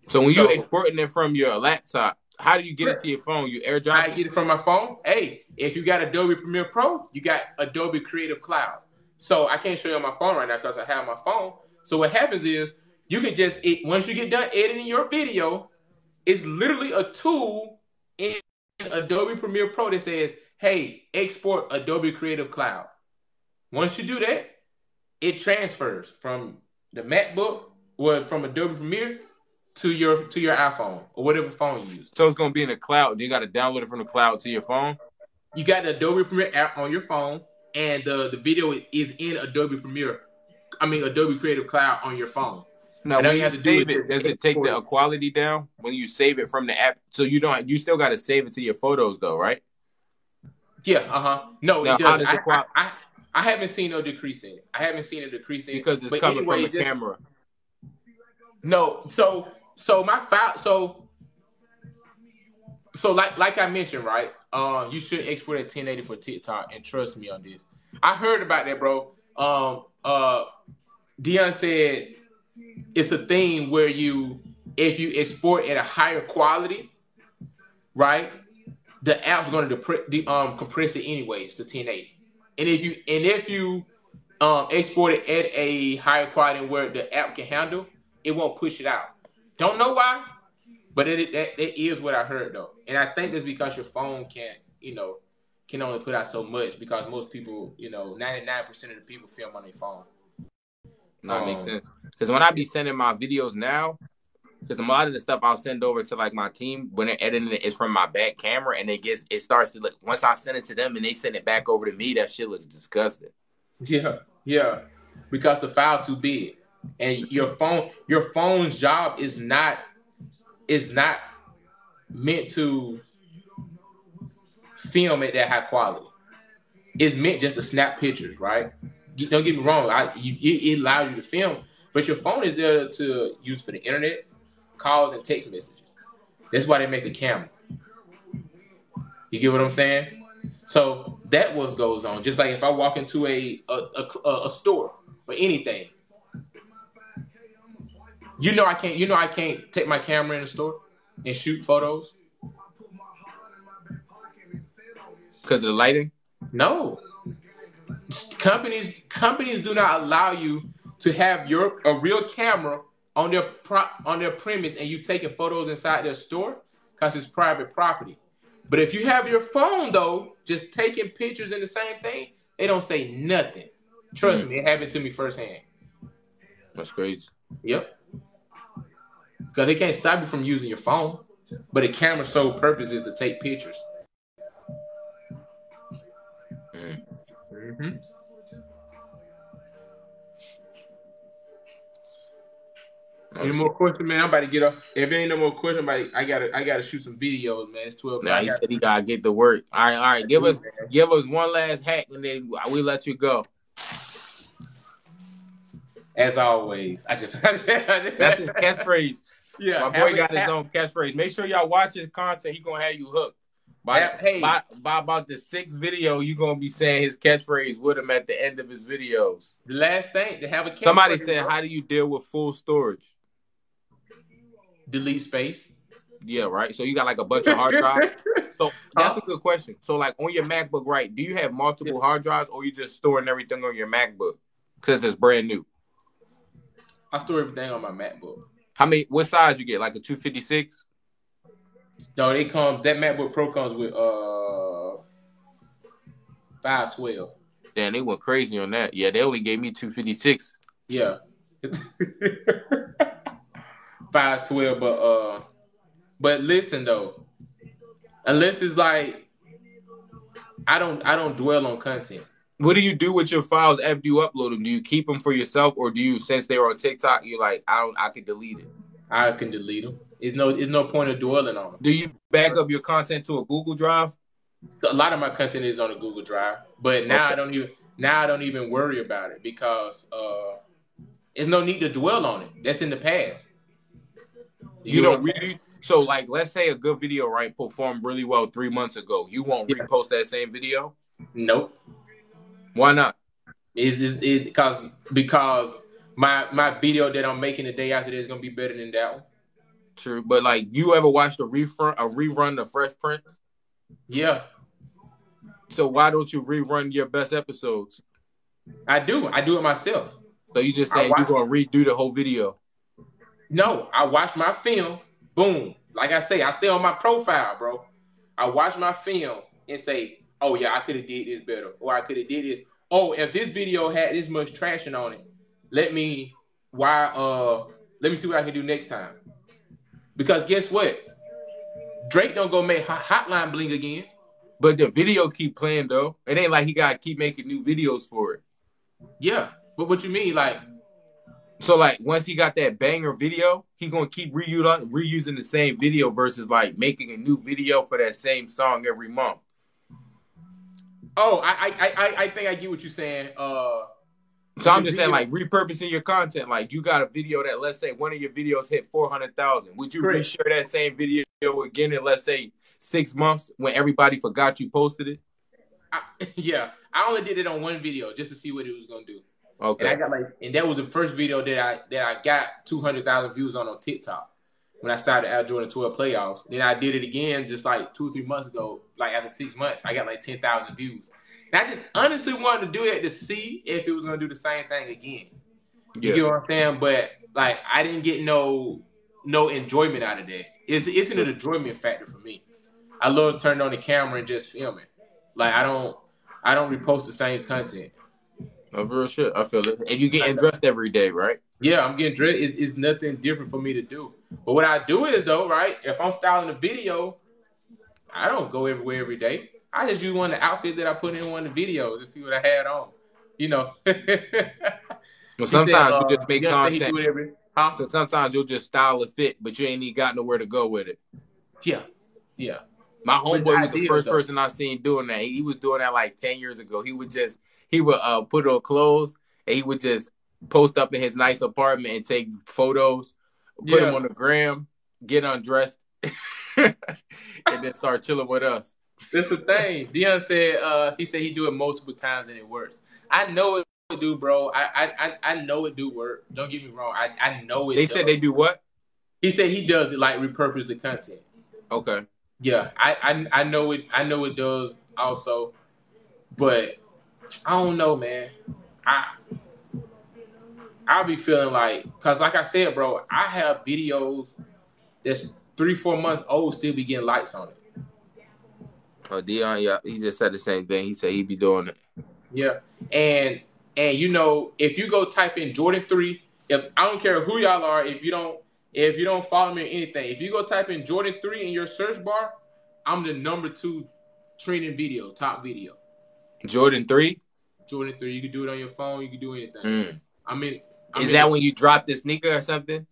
So when you're exporting it from your laptop, how do you get it to your phone? You AirDrop it? I get it from my phone. Hey, if you got Adobe Premiere Pro, you got Adobe Creative Cloud. So I can't show you on my phone right now because I have my phone. So what happens is you can just once you get done editing your video, it's literally a tool in Adobe Premiere Pro that says, hey, export Adobe Creative Cloud. Once you do that, it transfers from the MacBook or from Adobe Premiere to your iPhone or whatever phone you use. So it's gonna be in the cloud. You got to download it from the cloud to your phone. You got the Adobe Premiere app on your phone, and the video is in Adobe Creative Cloud on your phone. Now, when you have to do it, does it take the quality down when you save it from the app? So you still got to save it to your photos, though, right? Yeah. No, now, it doesn't. I haven't seen no decrease in it. I haven't seen a decrease in it because it's coming from the camera. No, so my file, so like I mentioned, right? You should export at 1080 for TikTok, and trust me on this. I heard about that, bro. Dion said it's a thing where if you export at a higher quality, right, the app's going to compress it anyways to 1080. And if you export it at a higher quality where the app can handle, it won't push it out. Don't know why, but that is what I heard though. And I think it's because your phone can only put out so much because most people, 99% of the people film on their phone. That makes sense. Because when I be sending my videos now, because a lot of the stuff I'll send over to like my team when they're editing it is from my back camera, and it starts to look. Once I send it to them and they send it back over to me, that shit looks disgusting. Yeah, because the file too big, and your phone's job is not meant to film at that high quality. It's meant just to snap pictures, right? Don't get me wrong. It allows you to film, but your phone is there to use for the internet, calls, and text messages. That's why they make a camera. You get what I'm saying? So that what goes on. Just like if I walk into a store or anything, I can't take my camera in the store and shoot photos because of the lighting. No, companies do not allow you to have a real camera on their premise and you taking photos inside their store because it's private property. But if you have your phone though, just taking pictures in the same thing, they don't say nothing. Trust me, it happened to me firsthand. That's crazy. Yep. Because they can't stop you from using your phone, but the camera's sole purpose is to take pictures. Mm-hmm. Any more questions, man? I'm about to get up. If there ain't no more questions, I gotta shoot some videos, man. It's 12. Nah, he said he gotta get to work. All right. Give us one last hack, and then we let you go. As always, that's his catchphrase. Yeah, my boy got his own catchphrase. Make sure y'all watch his content. He gonna have you hooked. By about the 6th video, you gonna be saying his catchphrase with him at the end of his videos. The last thing to have a catchphrase. Somebody said, "How do you deal with full storage?" Delete space. Yeah, right. So you got like a bunch of hard drives. So that's a good question. So like on your MacBook, right? Do you have multiple hard drives, or you just storing everything on your MacBook because it's brand new? I store everything on my MacBook. What size you get? Like a 256? No, that MacBook Pro comes with 512. Damn, they went crazy on that. Yeah, they only gave me 256. Yeah. 512, but listen though. Unless it's like I don't dwell on content. What do you do with your files after you upload them? Do you keep them for yourself, or do you, since they're on TikTok, you're like, I can delete it? I can delete them. It's no point of dwelling on them. Do you back up your content to a Google Drive? A lot of my content is on a Google Drive, but now I don't even worry about it because there's no need to dwell on it. That's in the past. You don't really. So, like, let's say a good video, right, performed really well 3 months ago. You won't repost that same video? Nope. Why not? Because my video that I'm making the day after this is gonna be better than that one. True, but like, you ever watched a rerun of Fresh Prince? Yeah. So why don't you rerun your best episodes? I do it myself. So you just saying you're gonna redo the whole video? No, I watch my film. Boom. Like I say, I stay on my profile, bro. I watch my film and say, oh yeah, I could have did this better, or I could have did this. Oh, if this video had this much traction on it, let me see what I can do next time. Because guess what? Drake don't go make Hotline Bling again. But the video keep playing though. It ain't like he gotta keep making new videos for it. Yeah, but what you mean, like? So like once he got that banger video, he gonna keep reusing the same video versus like making a new video for that same song every month. Oh, I think I get what you're saying. So I'm just saying, like, repurposing your content. Like, you got a video that, let's say, one of your videos hit 400,000. Would you reshare that same video again in, let's say, 6 months when everybody forgot you posted it? I only did it on one video just to see what it was gonna do. Okay. And that was the first video that I got 200,000 views on TikTok when I started Air Jordan 12 playoffs. Then I did it again just like 2 or 3 months ago. Like after 6 months, I got like 10,000 views. And I just honestly wanted to do it to see if it was gonna do the same thing again. You get what I'm saying? But like I didn't get no enjoyment out of that. It's an enjoyment factor for me. I love turning on the camera and just filming. Like I don't repost the same content. Oh, for shit, I feel it. And you getting dressed every day, right? Yeah, I'm getting dressed. It's nothing different for me to do. But what I do is though, right? If I'm styling a video, I don't go everywhere every day. I just use one of the outfits that I put in one of the videos to see what I had on. You know. Well, sometimes you just make content. So sometimes you'll just style a fit, but you ain't even got nowhere to go with it. Yeah. My homeboy was the first person I seen doing that. He was doing that like 10 years ago. He would put on clothes and he would just post up in his nice apartment and take photos, put them on the gram, get undressed, and then start chilling with us. That's the thing. Dion said he said he do it multiple times and it works. I know it do, bro. I know it do work. Don't get me wrong. I know it. They said they do what? He said he does it like repurpose the content. Okay. Yeah, I know it. I know it does also, but I don't know, man. I'll be feeling like, cause like I said, bro, I have videos that's 3-4 months old still be getting likes on it. Oh, Dion, yeah, he just said the same thing. He said he'd be doing it. Yeah, and you know, if you go type in Jordan 3, if I don't care who y'all are, if you don't follow me or anything, if you go type in Jordan 3 in your search bar, I'm the number 2 trending video, top video. Jordan 3? Jordan 3. You can do it on your phone. You can do anything. Is that when you drop the sneaker or something?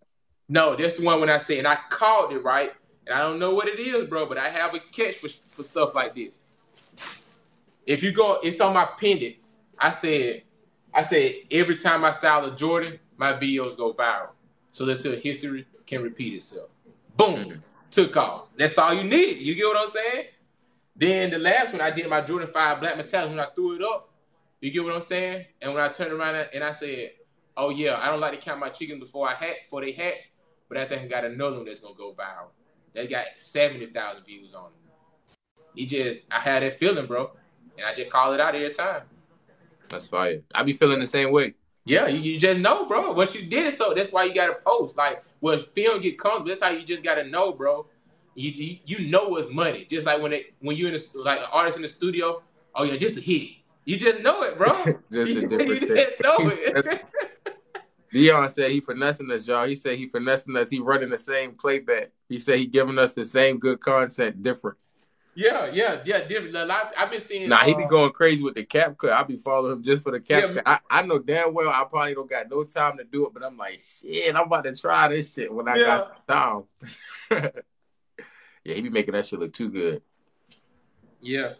No, that's the one when I say, and I called it right. And I don't know what it is, bro, but I have a catch for stuff like this. If you go, it's on my pendant. I said every time I style a Jordan, my videos go viral. So let's say history can repeat itself. Boom. Took off. That's all you need. You get what I'm saying? Then the last one, I did my Jordan 5 Black Metallic when I threw it up. You get what I'm saying? And when I turned around and I said, oh, yeah, I don't like to count my chickens before they hatch, but I think I got another one that's going to go viral. They got 70,000 views on it. I had that feeling, bro. And I just call it out every time. That's fire. I be feeling the same way. Yeah, you just know, bro. Once you did it, so that's why you got to post. Like, when film get comfortable, that's how you just got to know, bro. You know what's money. Just like when you in like an artist in the studio, oh, yeah, just a hit. You just know it, bro. Just a different you just know it. Dion said he finessing us, y'all. He said he finessing us. He running the same playback. He said he giving us the same good content, different. Yeah, different. I've been seeing. Nah, he be going crazy with the cap cut. I be following him just for the cap cut. I know damn well I probably don't got no time to do it, but I'm like, shit, I'm about to try this shit when I got time. Yeah, he be making that shit look too good. Yeah.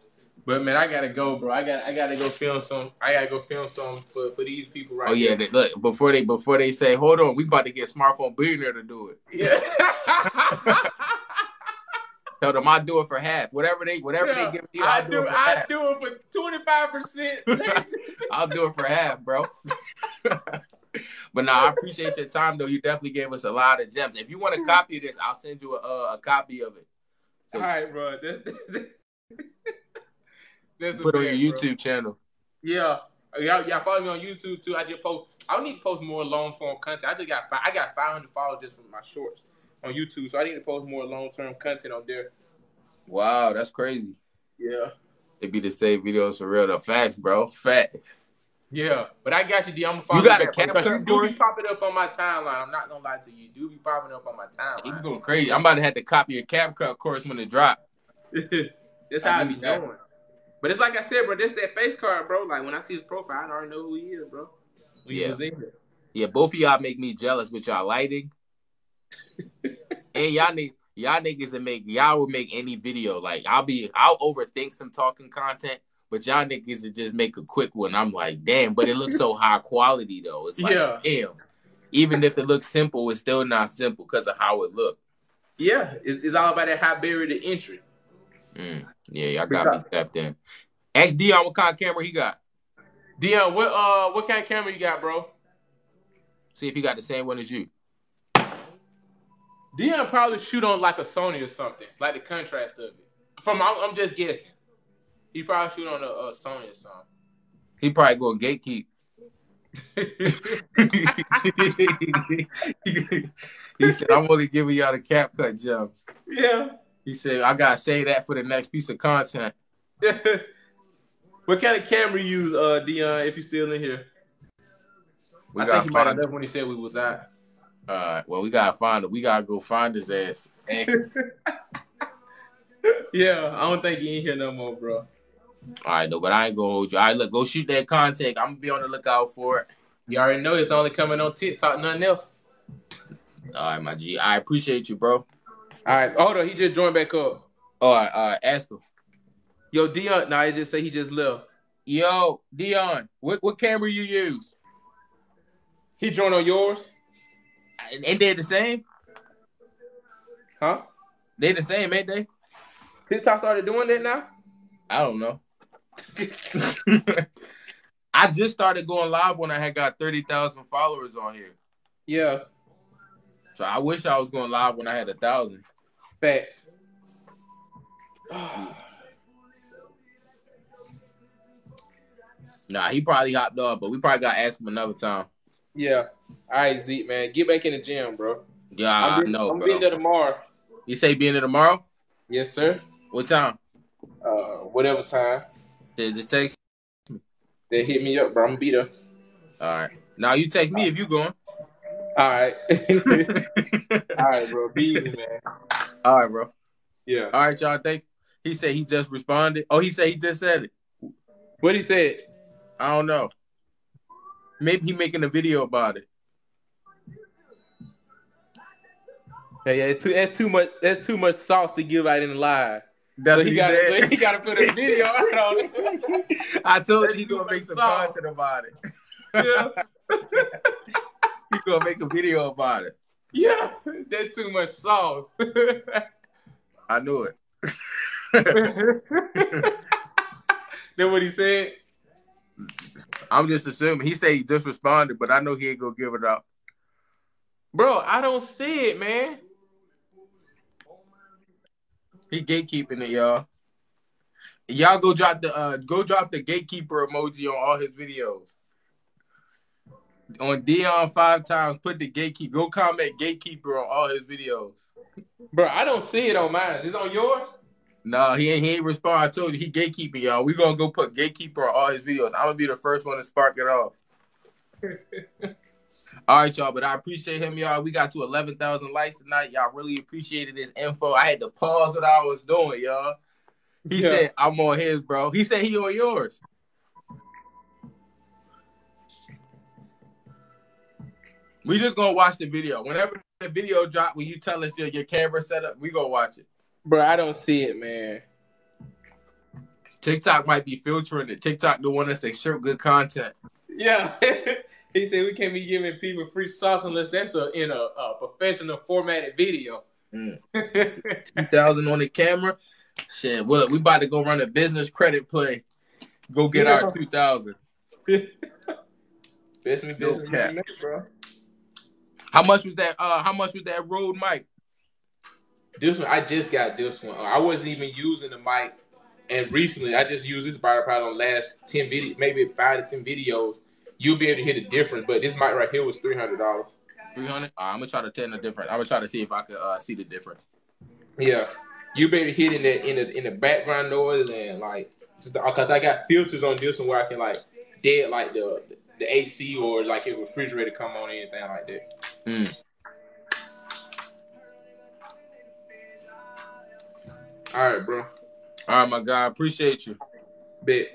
But man, I gotta go, bro. I gotta go film some. I gotta go film some for these people right now. Oh yeah, look, before they say, hold on, we about to get Smartphone Billionaire to do it. Yeah. Tell them I'll do it for half. Whatever they give me, I'll do it for 25%. I'll do it for half, bro. But no, I appreciate your time though. You definitely gave us a lot of gems. If you want a copy of this, I'll send you a copy of it. So, all right, bro. Put on your YouTube channel. Yeah. Y'all follow me on YouTube too. I don't need to post more long form content. I got 500 followers just from my shorts on YouTube, so I need to post more long term content on there. Wow, that's crazy. Yeah. It be the same videos for real. The facts, bro. Facts. Yeah, but I got you, D. I'm gonna follow you. Got a cap cut, you do be popping up on my timeline. I'm not gonna lie to you. You do be popping up on my timeline. You be going crazy. I'm about to have to copy a cap cut course when it drop. That's how I be doing. But it's like I said, bro, this that face card, bro. Like, when I see his profile, I already know who he is, bro. Yeah, both of y'all make me jealous with y'all lighting. And y'all niggas would make any video. Like, I'll overthink some talking content, but y'all niggas would just make a quick one. I'm like, damn, but it looks so high quality, though. It's like, damn. Even if it looks simple, it's still not simple because of how it looked. Yeah, it's all about that high barrier to entry. Yeah, y'all got me stepped in. Ask Dion what kind of camera he got. Dion, what kind of camera you got, bro? See if he got the same one as you. Dion probably shoot on like a Sony or something, like the contrast of it. I'm just guessing. He probably shoot on a Sony or something. He probably going gatekeep. He said, I'm only giving y'all the cap cut jumps. Yeah. He said, I got to say that for the next piece of content. What kind of camera you use, Dion, if you're still in here? I think he might have left when he said we was out. Well, we got to find it. We got to go find his ass. Yeah, I don't think he in here no more, bro. All right, no, but I ain't going to hold you. All right, look, go shoot that content. I'm going to be on the lookout for it. You already know it's only coming on TikTok, nothing else. All right, my G. I appreciate you, bro. All right. Hold on. He just joined back up. All right. Ask him. Yo, Dion. Nah, he just say he just left. Yo, Dion, what camera you use? He joined on yours? Ain't they the same? Huh? They the same, ain't they? TikTok started doing that now? I don't know. I just started going live when I had got 30,000 followers on here. Yeah. So I wish I was going live when I had 1,000. Facts. Nah, he probably hopped off, but we probably got to ask him another time. Yeah. All right, Zeke, man. Get back in the gym, bro. Yeah, I know, I'm bro. being there tomorrow. You say being there tomorrow? Yes, sir. What time? Whatever time. Just text. They hit me up, bro. I'm gonna be there. All right. Now you text me if you going. All right. All right, bro. Be easy, man. All right, bro. Yeah. All right, y'all. Thanks. He said he just responded. Oh, he said he just said it. What he said? I don't know. Maybe he making a video about it. Yeah, that's too much. That's too much sauce to give out in the live. That's so he got to put a video out on it. I told you he's gonna make some content about it. Yeah, he's gonna make a video about it. Yeah, that's too much sauce. I knew it. That's what he said. I'm just assuming. He said he just responded, but I know he ain't gonna give it up. Bro, I don't see it, man. He gatekeeping it, y'all. Y'all go drop the gatekeeper emoji on all his videos. On Dion 5 times, put the gatekeeper. Go comment gatekeeper on all his videos. Bro, I don't see it on mine. Is it on yours? No, he ain't respond. I told you he gatekeeping, y'all. We gonna go put gatekeeper on all his videos. I'm gonna be the first one to spark it off. All right, y'all, but I appreciate him, y'all. We got to 11,000 likes tonight. Y'all really appreciated his info. I had to pause what I was doing, y'all. He said, I'm on his, bro. He said he on yours. We just gonna watch the video. Whenever the video drop, when you tell us your camera setup, we gonna watch it. Bro, I don't see it, man. TikTok might be filtering it. TikTok the one that's like show good content. Yeah. He said we can't be giving people free sauce unless that's in a professional formatted video. 2,000 on the camera. Shit, well, we about to go run a business credit play. Go get our 2,000. Best me business make, bro. How much was that Rode mic? This one, I just got this one. I wasn't even using the mic, and recently I just used this probably on the last 10 videos, maybe 5 to 10 videos. You'll be able to hear the difference, but this mic right here was $300. 300? I'm gonna try to tell the difference. I'm gonna try to see if I could see the difference. Yeah, you be able to hear it in the background noise and like, because I got filters on this one where I can like dead like the AC or like a refrigerator come on or anything like that. All right, bro. All right, my guy. Appreciate you. Bet.